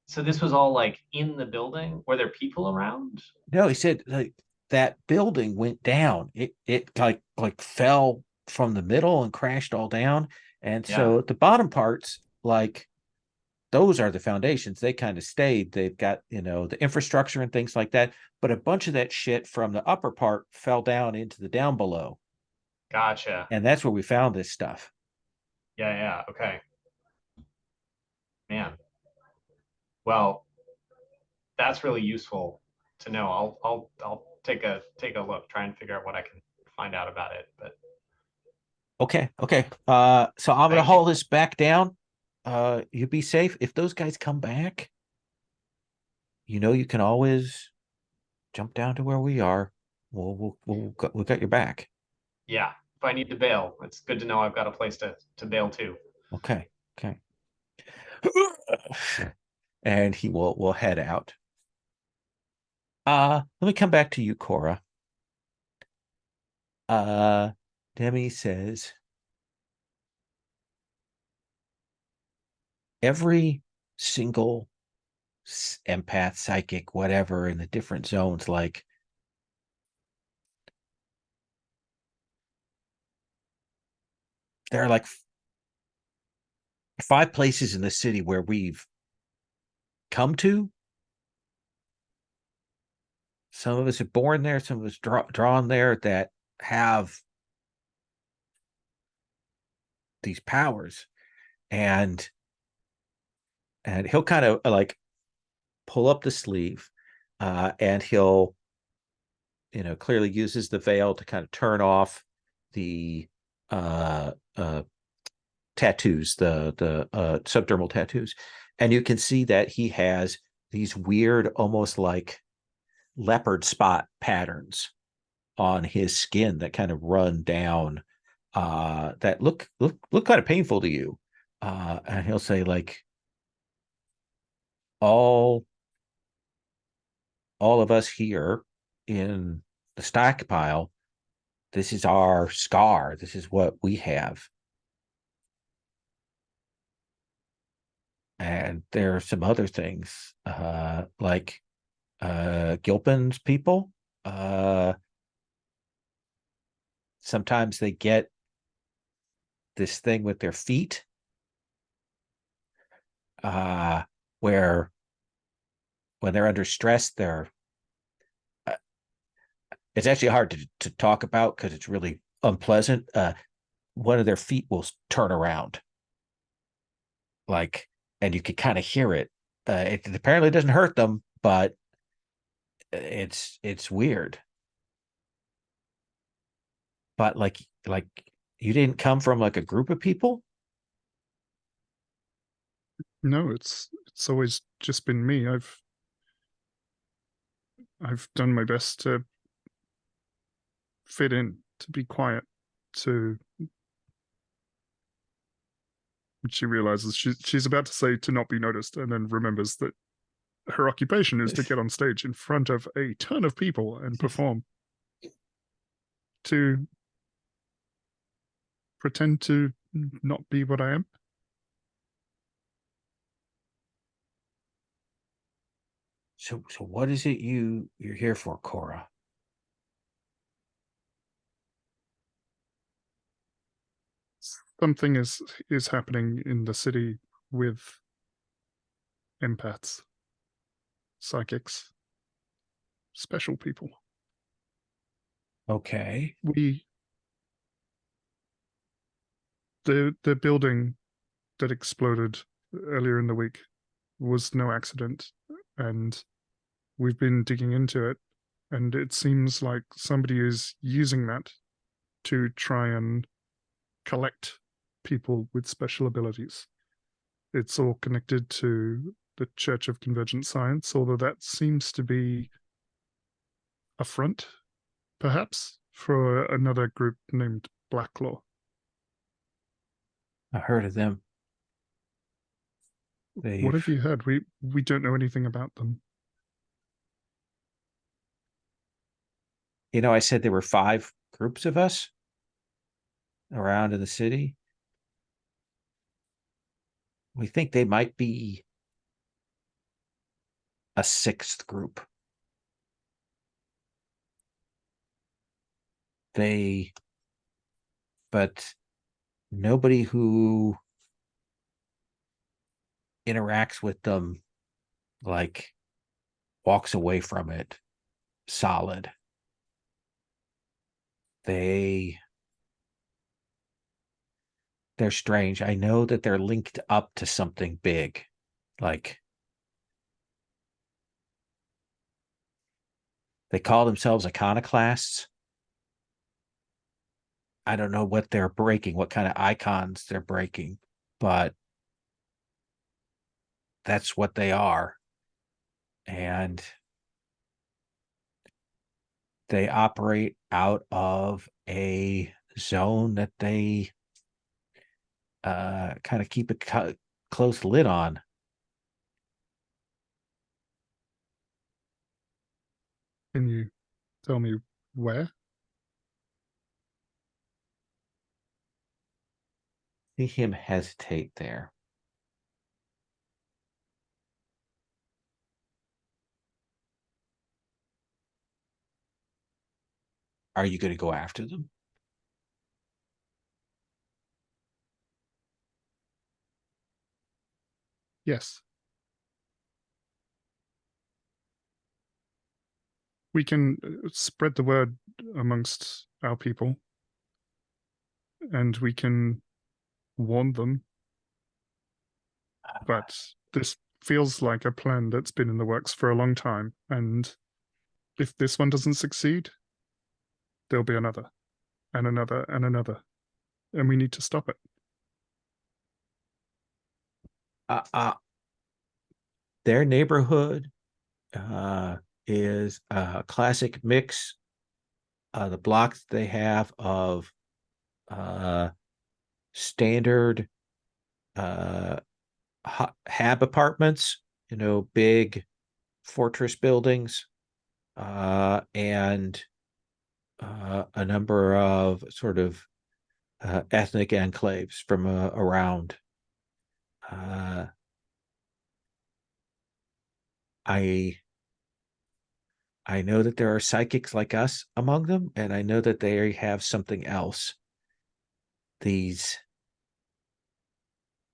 [SPEAKER 4] So this was all like in the building? Were there people around?
[SPEAKER 1] No, he said like that building went down. It like fell from the middle and crashed all down. And so the bottom parts, like those are the foundations. They kind of stayed. They've got, the infrastructure and things like that. But a bunch of that shit from the upper part fell down into the down below.
[SPEAKER 4] Gotcha.
[SPEAKER 1] And that's where we found this stuff.
[SPEAKER 4] Yeah. Okay. Man. Well, that's really useful to know. I'll take a look, try and figure out what I can find out about it. But
[SPEAKER 1] okay. So I'm gonna haul this back down. You be safe. If those guys come back, you can always jump down to where we are. We'll got your back.
[SPEAKER 4] Yeah. If I need to bail, it's good to know I've got a place to bail too.
[SPEAKER 1] Okay. And he will head out. Let me come back to you, Cora. Demi says every single empath, psychic, whatever in the different zones, like there are like 5 places in the city where we've come to. Some of us are born there, some of us drawn there that have these powers, and he'll kind of like pull up the sleeve, and he'll, clearly uses the veil to kind of turn off the tattoos, the subdermal tattoos, and you can see that he has these weird, almost like leopard spot patterns on his skin that kind of run down, that look kind of painful to you, and he'll say like all of us here in the stockpile, this is our scar, this is what we have. And there are some other things, like Gilpin's people, sometimes they get this thing with their feet, where when they're under stress, it's actually hard to talk about because it's really unpleasant. One of their feet will turn around, like, and you can kind of hear it. It apparently doesn't hurt them, but it's weird. But like you didn't come from like a group of people?
[SPEAKER 2] No, it's always just been me. I've done my best to fit in, to be quiet, to. She realizes she's about to say to not be noticed, and then remembers that her occupation is to get on stage in front of a ton of people and perform. To pretend to not be what I am.
[SPEAKER 1] So what is it you're here for, Cora?
[SPEAKER 2] Something is happening in the city with empaths, psychics, special people.
[SPEAKER 1] Okay.
[SPEAKER 2] The building that exploded earlier in the week was no accident, and we've been digging into it, and it seems like somebody is using that to try and collect people with special abilities. It's all connected to the Church of Convergent Science, although that seems to be a front, perhaps, for another group named Blacklaw.
[SPEAKER 1] I heard of them.
[SPEAKER 2] What have you heard? We don't know anything about them.
[SPEAKER 1] I said there were 5 groups of us around in the city. We think they might be a 6th group. But nobody who interacts with them like walks away from it solid. They're strange. I know that they're linked up to something big, like they call themselves iconoclasts. I don't know what they're breaking, what kind of icons they're breaking, but that's what they are. And they operate out of a zone that they kind of keep a close lid on.
[SPEAKER 2] Can you tell me where?
[SPEAKER 1] See him hesitate there. Are you going to go after them?
[SPEAKER 2] Yes. We can spread the word amongst our people, and we can warn them. But this feels like a plan that's been in the works for a long time, and if this one doesn't succeed, there'll be another, and another, and another, and we need to stop it.
[SPEAKER 1] Their neighborhood is a classic mix. The blocks they have of standard hab apartments, big fortress buildings, and a number of sort of ethnic enclaves from around. I know that there are psychics like us among them, and I know that they have something else. These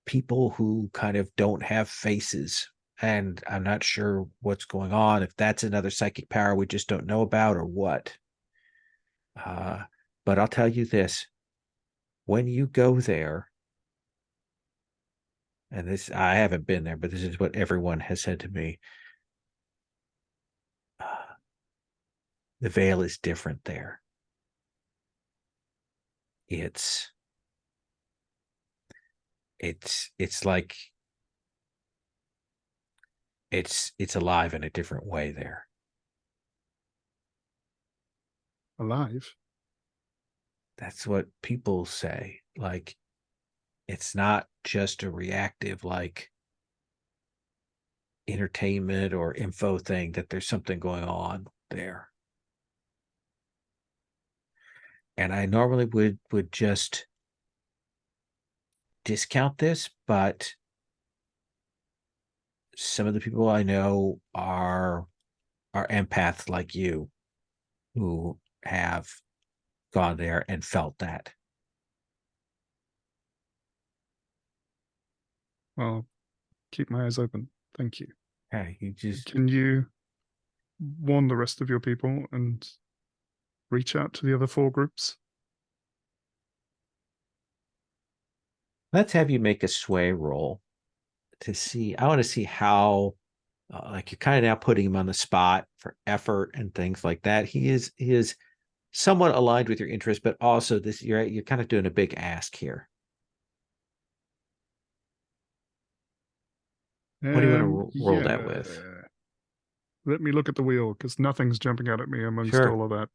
[SPEAKER 1] people who kind of don't have faces, and I'm not sure what's going on, if that's another psychic power we just don't know about or what. But I'll tell you this, when you go there, and this, I haven't been there, but this is what everyone has said to me, the veil is different there. It's like it's alive in a different way there.
[SPEAKER 2] Alive?
[SPEAKER 1] That's what people say. Like, it's not just a reactive, like, entertainment or info thing, that there's something going on there. And I normally would just discount this, but some of the people I know are empaths like you who have gone there and felt that.
[SPEAKER 2] Well, keep my eyes open. Thank you.
[SPEAKER 1] Hey, you just
[SPEAKER 2] Can you warn the rest of your people and reach out to the other 4 groups?
[SPEAKER 1] let's have you make a sway roll to see. I want to see how like, you're kind of now putting him on the spot for effort and things like that. He is somewhat aligned with your interest, but also this, you're kind of doing a big ask here. What do you want to roll that with?
[SPEAKER 2] Let me look at the wheel, because nothing's jumping out at me amongst
[SPEAKER 1] Sure.
[SPEAKER 2] all of that.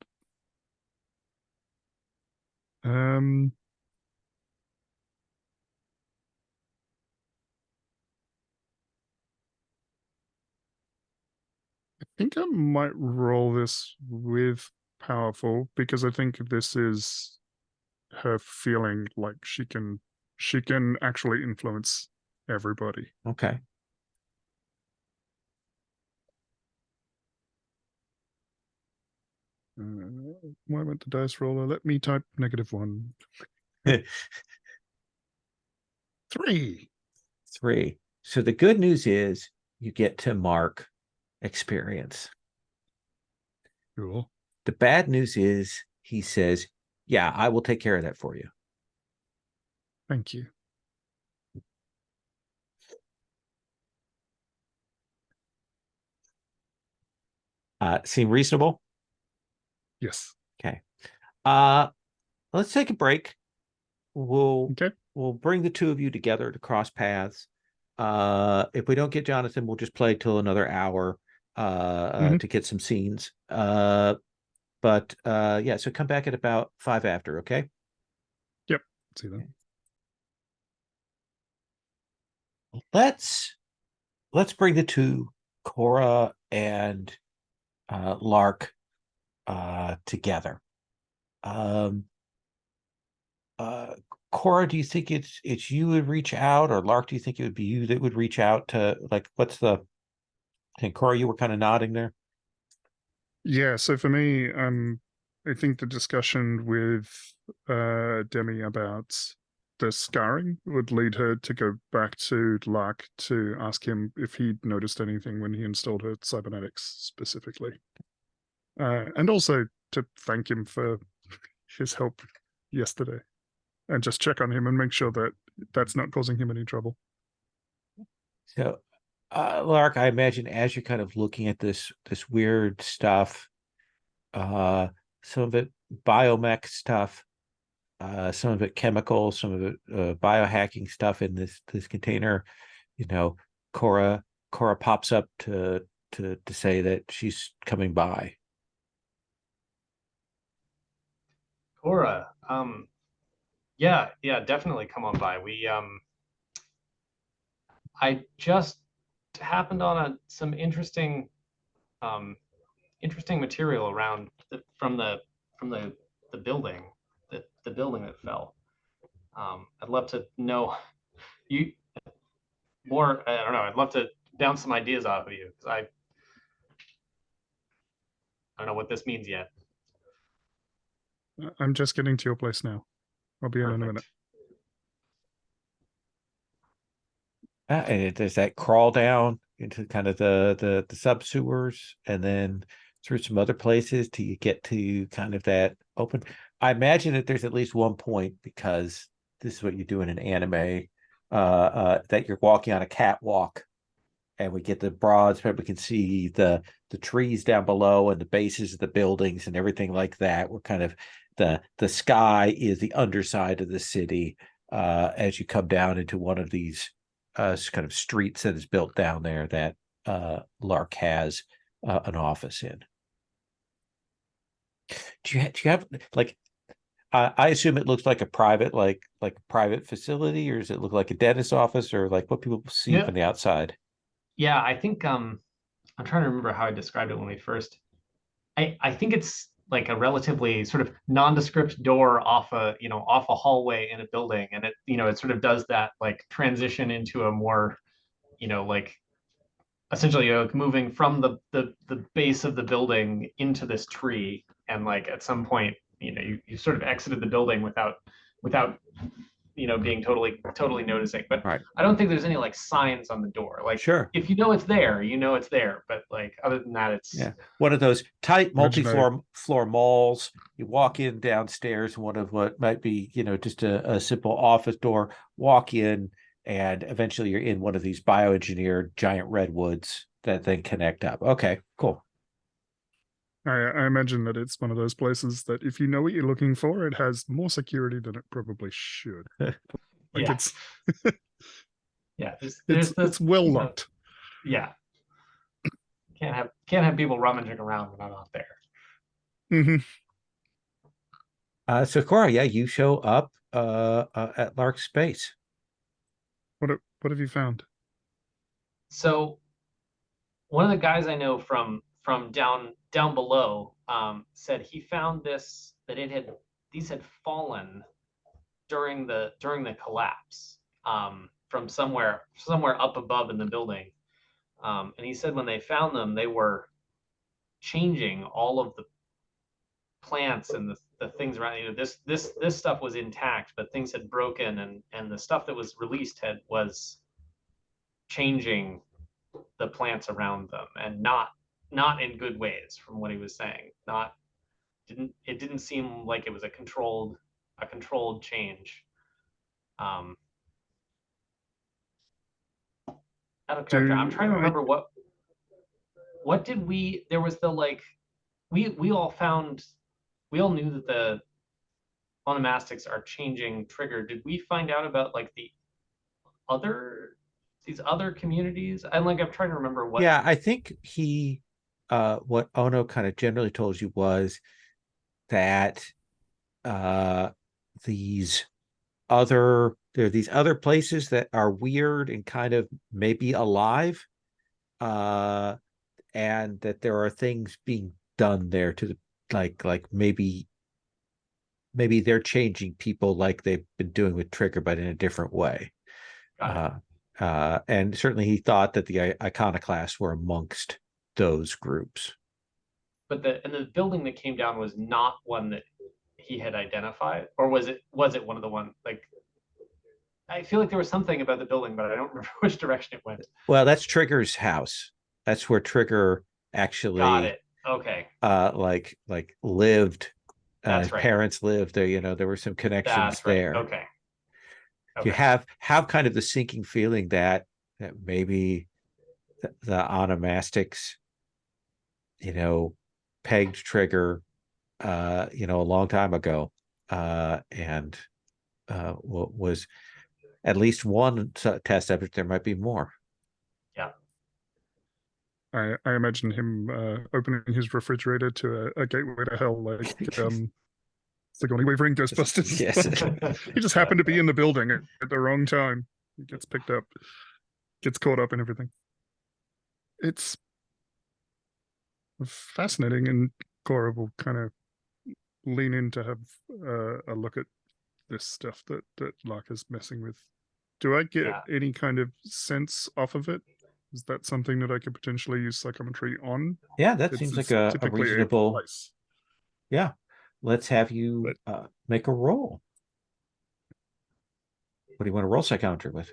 [SPEAKER 2] I think I might roll this with powerful, because I think this is her feeling like she can actually influence everybody.
[SPEAKER 1] Okay.
[SPEAKER 2] Why went the dice roller? Let me type -1. 3.
[SPEAKER 1] 3. So the good news is you get to mark experience.
[SPEAKER 2] Cool.
[SPEAKER 1] The bad news is he says, yeah, I will take care of that for you.
[SPEAKER 2] Thank you.
[SPEAKER 1] Seem reasonable?
[SPEAKER 2] Yes.
[SPEAKER 1] Okay. Let's take a break. We'll bring the 2 of you together to cross paths. If we don't get Jonathan, we'll just play till another hour to get some scenes. But yeah, so come back at about 5 after, okay?
[SPEAKER 2] Yep. See them.
[SPEAKER 1] Let's bring the 2, Cora and Lark, together. Cora, do you think it's you would reach out, or Lark, do you think it would be you that would reach out to, like, what's the, and Cora, you were kind of nodding there.
[SPEAKER 2] Yeah, so for me, I think the discussion with Demi about the scarring would lead her to go back to Lark to ask him if he'd noticed anything when he installed her cybernetics specifically. And also to thank him for his help yesterday, and just check on him and make sure that that's not causing him any trouble.
[SPEAKER 1] So, Lark, I imagine as you're kind of looking at this weird stuff, some of it biomech stuff, some of it chemical, some of it biohacking stuff in this container, Cora pops up to say that she's coming by.
[SPEAKER 4] Cora, yeah, definitely come on by. I just happened on some interesting material around from the building, the building that fell. I'd love to know you more. I don't know. I'd love to bounce some ideas off of you, because I don't know what this means yet.
[SPEAKER 2] I'm just getting to your place now. I'll be in a minute.
[SPEAKER 1] And there's that crawl down into kind of the sub sewers, and then through some other places till you get to kind of that open. I imagine that there's at least one point, because this is what you do in an anime, that you're walking on a catwalk, and we get the broads, but we can see the trees down below and the bases of the buildings and everything like that. We're kind of the sky is the underside of the city as you come down into one of these kind of streets that is built down there that Lark has an office in. Do you have like? I assume it looks like a private private facility, or does it look like a dentist's office, or like what people see from the outside?
[SPEAKER 4] Yeah, I think I'm trying to remember how I described it when we first. I think it's like a relatively sort of nondescript door off a hallway in a building, and it sort of does that like transition into a more like essentially moving from the base of the building into this tree, and like at some point you sort of exited the building without being totally noticing. But
[SPEAKER 1] Right.
[SPEAKER 4] I don't think there's any like signs on the door. Like,
[SPEAKER 1] Sure,
[SPEAKER 4] if it's there, it's there. But like other than that, it's
[SPEAKER 1] one of those tight multi-floor malls. You walk in downstairs, one of what might be just a simple office door. Walk in, and eventually you're in one of these bioengineered giant redwoods that then connect up. Okay, cool.
[SPEAKER 2] I imagine that it's one of those places that if you know what you're looking for, it has more security than it probably should. It's it's well locked.
[SPEAKER 4] Yeah, can't have people rummaging around when I'm not there.
[SPEAKER 2] Mm-hmm.
[SPEAKER 1] So Cora, you show up at Lark's space.
[SPEAKER 2] What have you found?
[SPEAKER 4] So one of the guys I know from down below said he found these had fallen during the collapse from somewhere up above in the building, and he said when they found them, they were changing all of the plants and the things around. This stuff was intact, but things had broken, and the stuff that was released was changing the plants around them, and not in good ways, from what he was saying. It didn't seem like it was a controlled change. Out of character, I'm trying to remember what did we. There was the like we all knew that the onomastics are changing trigger. Did we find out about like these other communities? I'm trying to remember what.
[SPEAKER 1] Yeah, I think what Ono kind of generally told you was that there are these other places that are weird and kind of maybe alive, and that there are things being done there to like maybe they're changing people like they've been doing with Trigger, but in a different way.
[SPEAKER 4] Got it.
[SPEAKER 1] And certainly he thought that the iconoclasts were amongst those groups.
[SPEAKER 4] But the building that came down was not one that he had identified, or was it one of the one, like, I feel like there was something about the building, but I don't remember which direction it went.
[SPEAKER 1] Well, that's Trigger's house. That's where Trigger actually
[SPEAKER 4] Got it. Okay.
[SPEAKER 1] like lived.
[SPEAKER 4] That's
[SPEAKER 1] His
[SPEAKER 4] right.
[SPEAKER 1] parents lived there. You know, there were some connections
[SPEAKER 4] That's right.
[SPEAKER 1] there.
[SPEAKER 4] Okay.
[SPEAKER 1] You have kind of the sinking feeling that maybe the onomastics, you know, pegged Trigger, you know, a long time ago, and was at least one test of it. There might be more.
[SPEAKER 4] Yeah.
[SPEAKER 2] I imagine him opening his refrigerator to a gateway to hell, like Sigourney Weaver in Ghostbusters.
[SPEAKER 1] Yes.
[SPEAKER 2] He just happened to be in the building at the wrong time. He gets picked up, gets caught up in everything. It's fascinating, and Cora will kind of lean in to have a look at this stuff that Lark is messing with. Do I get any kind of sense off of it? Is that something that I could potentially use psychometry on?
[SPEAKER 1] Yeah, that seems like a reasonable.
[SPEAKER 2] Place.
[SPEAKER 1] Yeah, let's have you make a roll. What do you want to roll psychometry with?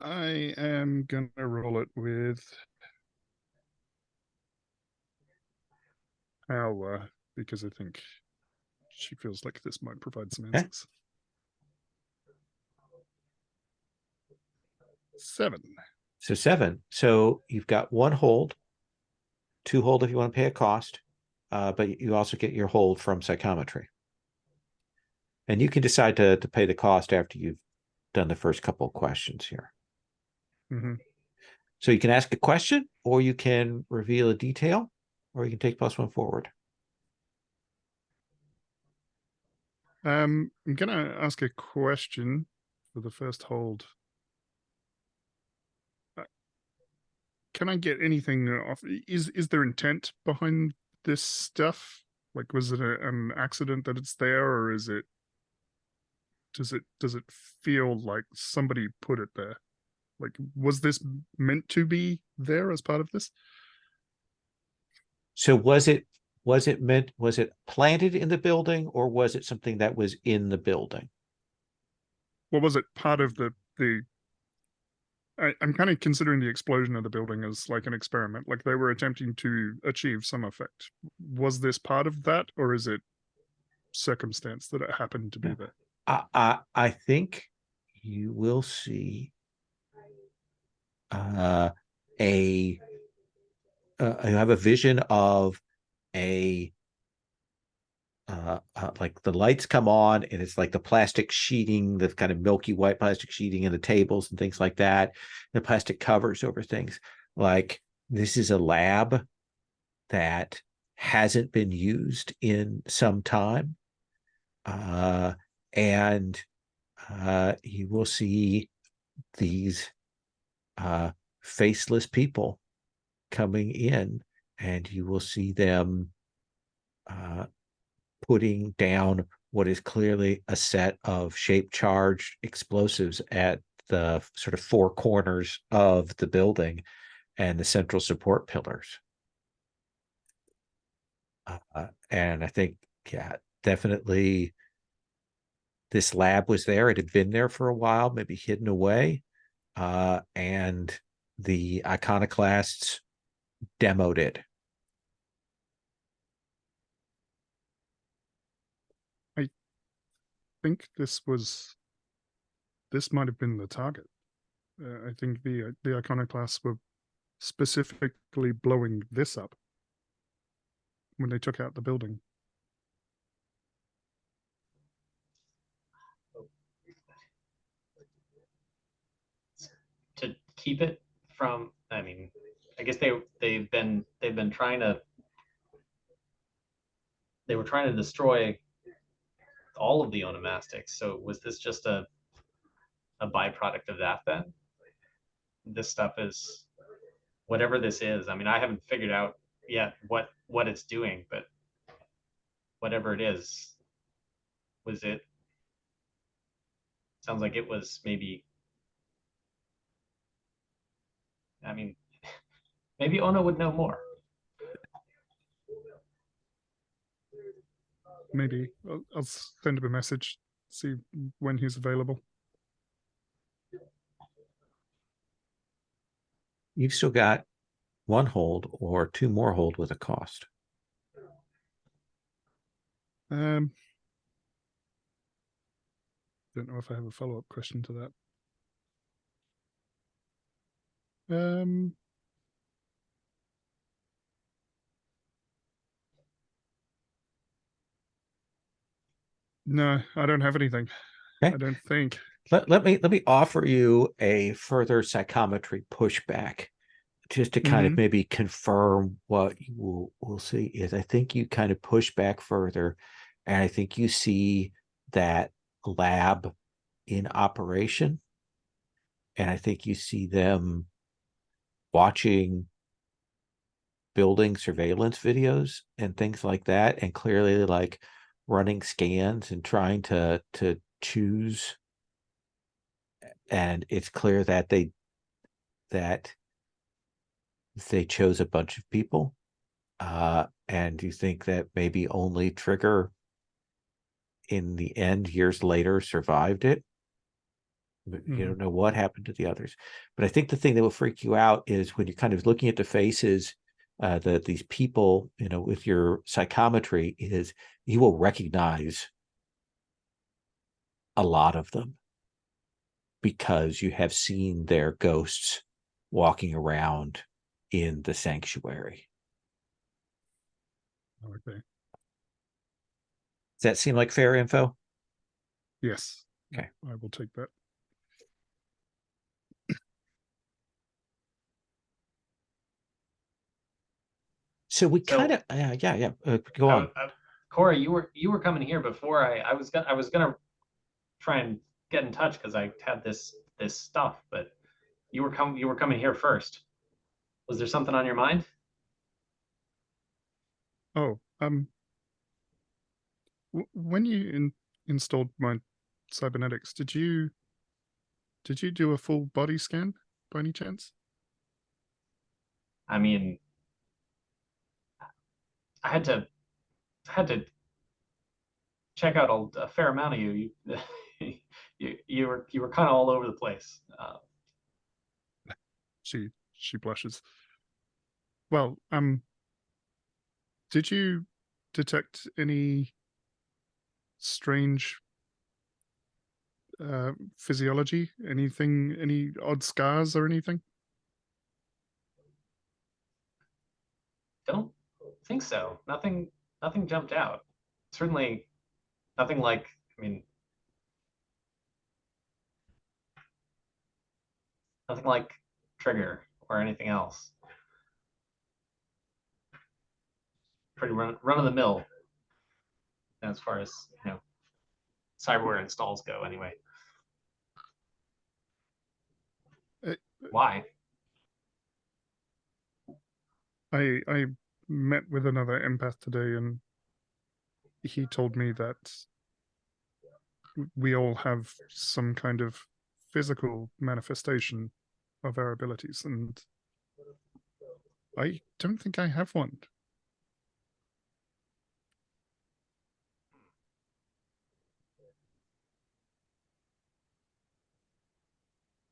[SPEAKER 2] I am gonna roll it with Awa, because I think she feels like this might provide some answers. 7.
[SPEAKER 1] So 7. So you've got 1 hold, 2 hold if you want to pay a cost, but you also get your hold from psychometry. And you can decide to pay the cost after you've done the first couple of questions here.
[SPEAKER 2] Mm-hmm.
[SPEAKER 1] So you can ask a question, or you can reveal a detail, or you can take +1 forward.
[SPEAKER 2] I'm gonna ask a question for the first hold. Can I get anything off? Is there intent behind this stuff? Like, was it an accident that it's there, or is it? Does it feel like somebody put it there? Like, was this meant to be there as part of this?
[SPEAKER 1] So was it planted in the building, or was it something that was in the building?
[SPEAKER 2] Well, was it part of the I'm kind of considering the explosion of the building as like an experiment, like they were attempting to achieve some effect. Was this part of that, or is it circumstance that it happened to be there?
[SPEAKER 1] I think you will see you have a vision of like the lights come on, and it's like the plastic sheeting, the kind of milky white plastic sheeting in the tables and things like that, the plastic covers over things. Like, this is a lab that hasn't been used in some time, and you will see these faceless people coming in, and you will see them putting down what is clearly a set of shape-charged explosives at the sort of 4 corners of the building and the central support pillars. And I think, yeah, definitely this lab was there. It had been there for a while, maybe hidden away. And the iconoclasts demoed it.
[SPEAKER 2] I think this might have been the target. I think the iconoclasts were specifically blowing this up when they took out the building.
[SPEAKER 4] To keep it from, I mean, I guess they've been trying to, they were trying to destroy all of the onomastics. So was this just a byproduct of that then? This stuff is, whatever this is, I mean, I haven't figured out yet what it's doing, but whatever it is, was it? Sounds like it was maybe. I mean, maybe Ono would know more.
[SPEAKER 2] Maybe I'll send him a message, see when he's available.
[SPEAKER 1] You've still got one hold or two more hold with a cost.
[SPEAKER 2] Don't know if I have a follow-up question to that. No, I don't have anything.
[SPEAKER 1] Okay.
[SPEAKER 2] I don't think.
[SPEAKER 1] Let me offer you a further psychometry pushback, just to kind of maybe confirm what you will see. Is I think you kind of push back further, and I think you see that lab in operation, and I think you see them watching building surveillance videos and things like that, and clearly like running scans and trying to choose. And it's clear that they chose a bunch of people, and you think that maybe only Trigger in the end years later survived it. But you don't know what happened to the others. But I think the thing that will freak you out is when you're kind of looking at the faces that these people, with your psychometry, is you will recognize a lot of them because you have seen their ghosts walking around in the sanctuary.
[SPEAKER 2] Okay.
[SPEAKER 1] Does that seem like fair info?
[SPEAKER 2] Yes.
[SPEAKER 1] Okay.
[SPEAKER 2] I will take that.
[SPEAKER 1] So we kind of, go on.
[SPEAKER 4] Corey, you were coming here before I was gonna try and get in touch because I had this stuff, but you were coming here first. Was there something on your mind?
[SPEAKER 2] Oh, when you installed my cybernetics, did you do a full body scan by any chance?
[SPEAKER 4] I mean, I had to check out a fair amount of you. You were kind of all over the place.
[SPEAKER 2] She blushes. Well, did you detect any strange physiology? Anything? Any odd scars or anything?
[SPEAKER 4] Don't think so. Nothing jumped out. Certainly nothing like, I mean, nothing like Trigger or anything else. Pretty run of the mill as far as, cyberware installs go anyway. Why?
[SPEAKER 2] I met with another empath today, and he told me that we all have some kind of physical manifestation of our abilities, and I don't think I have one.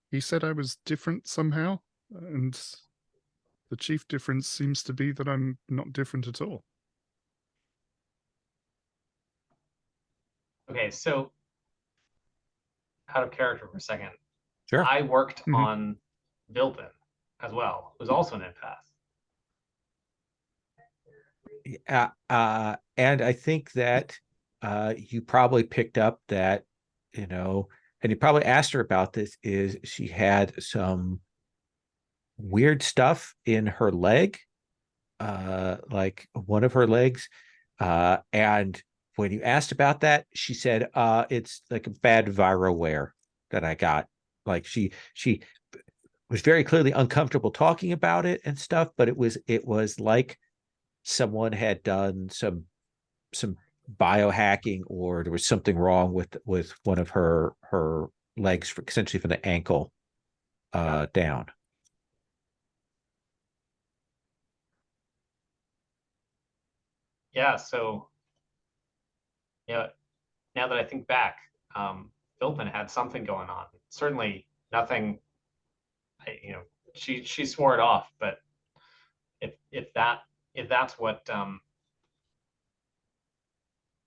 [SPEAKER 2] He said I was different somehow, and the chief difference seems to be that I'm not different at all.
[SPEAKER 4] Okay, so out of character for a second.
[SPEAKER 1] Sure.
[SPEAKER 4] I worked on Vilpin as well, who's also an
[SPEAKER 1] empath. And I think that you probably picked up that, and you probably asked her about this, is she had some weird stuff in her leg, like one of her legs. And when you asked about that, she said, it's like a bad viral wear that I got. Like she was very clearly uncomfortable talking about it and stuff, but it was like someone had done some biohacking, or there was something wrong with one of her legs, essentially from the ankle down.
[SPEAKER 4] Yeah, so yeah, now that I think back, Philpin had something going on. Certainly nothing, she swore it off, but if that's what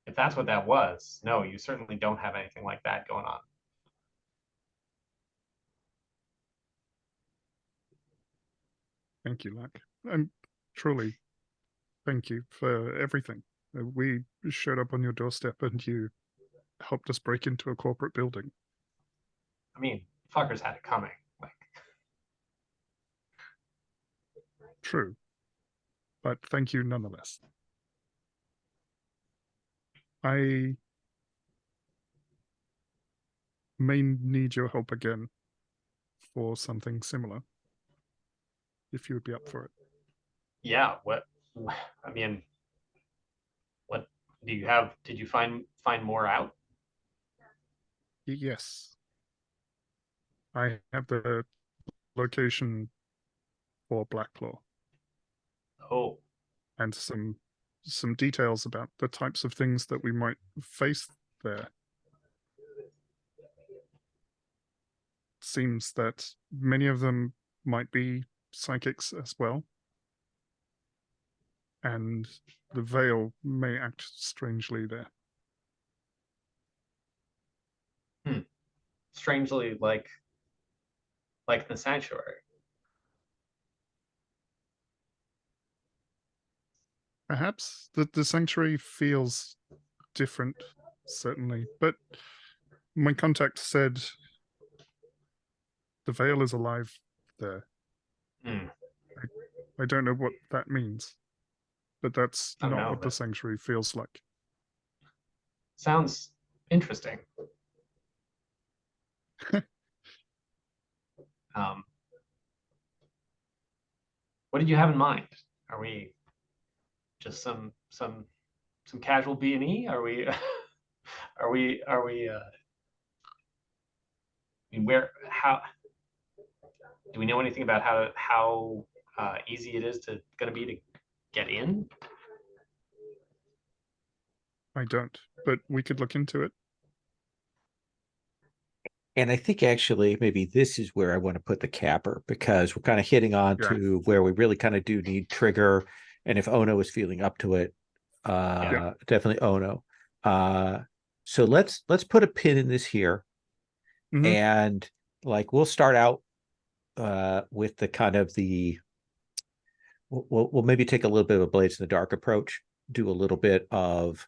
[SPEAKER 4] if that's what that was, no, you certainly don't have anything like that going on.
[SPEAKER 2] Thank you, Luck. And truly, thank you for everything. We showed up on your doorstep and you helped us break into a corporate building.
[SPEAKER 4] I mean, fuckers had it coming. Like,
[SPEAKER 2] True. But thank you nonetheless. I may need your help again for something similar, if you would be up for it.
[SPEAKER 4] yeah, I mean, what do you have? Did you find more out?
[SPEAKER 2] Yes. I have the location for Blacklaw
[SPEAKER 4] Oh,
[SPEAKER 2] and some details about the types of things that we might face there. Seems that many of them might be psychics as well. And the veil may act strangely there.
[SPEAKER 4] strangely like the sanctuary.
[SPEAKER 2] Perhaps the sanctuary feels different, certainly. But my contact said the veil is alive there.
[SPEAKER 4] Hmm.
[SPEAKER 2] I don't know what that means, but that's
[SPEAKER 4] I don't
[SPEAKER 2] not
[SPEAKER 4] know,
[SPEAKER 2] what the
[SPEAKER 4] but
[SPEAKER 2] sanctuary feels like.
[SPEAKER 4] sounds interesting. What did you have in mind? Are we just some casual B&E? Are we I mean, how do we know anything about how easy it is going to be to get in?
[SPEAKER 2] I don't, but we could look into it.
[SPEAKER 1] And I think actually maybe this is where I want to put the capper, because we're kind of hitting on to where we really kind of do need trigger. And if Ono is feeling up to it, definitely Ono. So let's put a pin in this here.
[SPEAKER 2] Mhm.
[SPEAKER 1] And like we'll start out with the kind of we'll maybe take a little bit of a Blades in the Dark approach, do a little bit of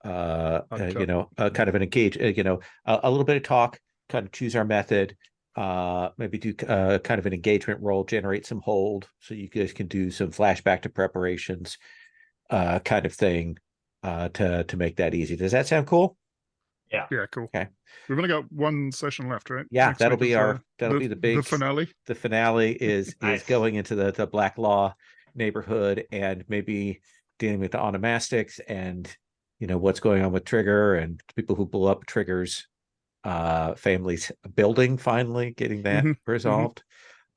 [SPEAKER 1] kind of an engage, a little bit of talk, kind of choose our method, maybe do kind of an engagement roll, generate some hold, so you guys can do some flashback to preparations, kind of thing, to make that easy. Does that sound cool?
[SPEAKER 2] Yeah, cool.
[SPEAKER 1] Okay.
[SPEAKER 2] We've only got one session left, right?
[SPEAKER 1] Yeah,
[SPEAKER 2] Next
[SPEAKER 1] that'll
[SPEAKER 2] week
[SPEAKER 1] be
[SPEAKER 2] is,
[SPEAKER 1] be the big
[SPEAKER 2] the finale.
[SPEAKER 1] The finale is
[SPEAKER 4] Nice.
[SPEAKER 1] going into the Black Law neighborhood and maybe dealing with the onomastics and what's going on with Trigger and people who blew up Trigger's family's building, finally getting that resolved.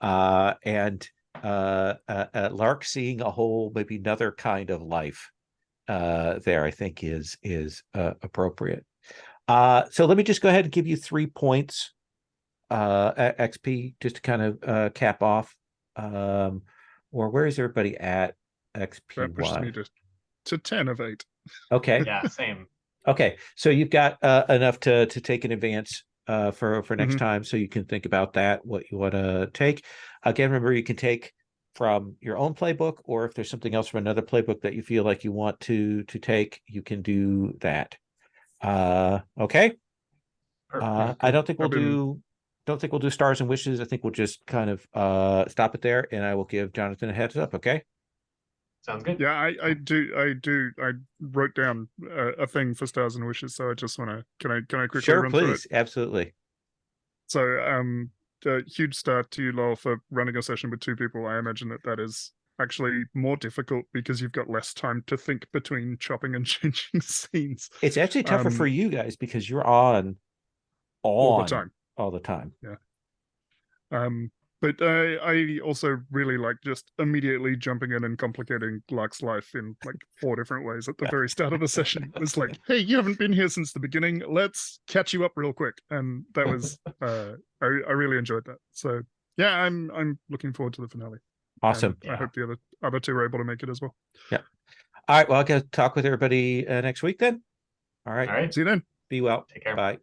[SPEAKER 1] And Lark seeing a whole maybe another kind of life there, I think is appropriate. So let me just go ahead and give you 3 points XP just to kind of cap off. Or where is everybody at XP?
[SPEAKER 2] That pushes me to 10 of 8.
[SPEAKER 1] Okay.
[SPEAKER 4] Yeah, same.
[SPEAKER 1] Okay, so you've got enough to take an advance for next time, so you can think about that, what you want to take. Again, remember, you can take from your own playbook, or if there's something else from another playbook that you feel like you want to take, you can do that. Okay. I don't think we'll do stars and wishes. I think we'll just kind of stop it there, and I will give Jonathan a heads up. Okay.
[SPEAKER 4] Sounds good.
[SPEAKER 2] Yeah, I wrote down a thing for stars and wishes, so I just want to can I quickly run through it?
[SPEAKER 1] Absolutely.
[SPEAKER 2] So a huge start to you, Lowell, for running a session with 2 people. I imagine that is actually more difficult because you've got less time to think between chopping and changing scenes.
[SPEAKER 1] It's actually tougher for you guys because you're on
[SPEAKER 2] all the time.
[SPEAKER 1] All the time.
[SPEAKER 2] Yeah. But I also really like just immediately jumping in and complicating Lark's life in like 4 different ways at the very start of the session. It was like, hey, you haven't been here since the beginning. Let's catch you up real quick. And that was I really enjoyed that. So yeah, I'm looking forward to the finale.
[SPEAKER 1] Awesome.
[SPEAKER 2] I hope the other 2 are able to make it as well.
[SPEAKER 1] Yeah. All right. Well, I'll get to talk with everybody next week then. All right.
[SPEAKER 4] All right.
[SPEAKER 2] See you then.
[SPEAKER 1] Be well.
[SPEAKER 4] Take care.
[SPEAKER 1] Bye.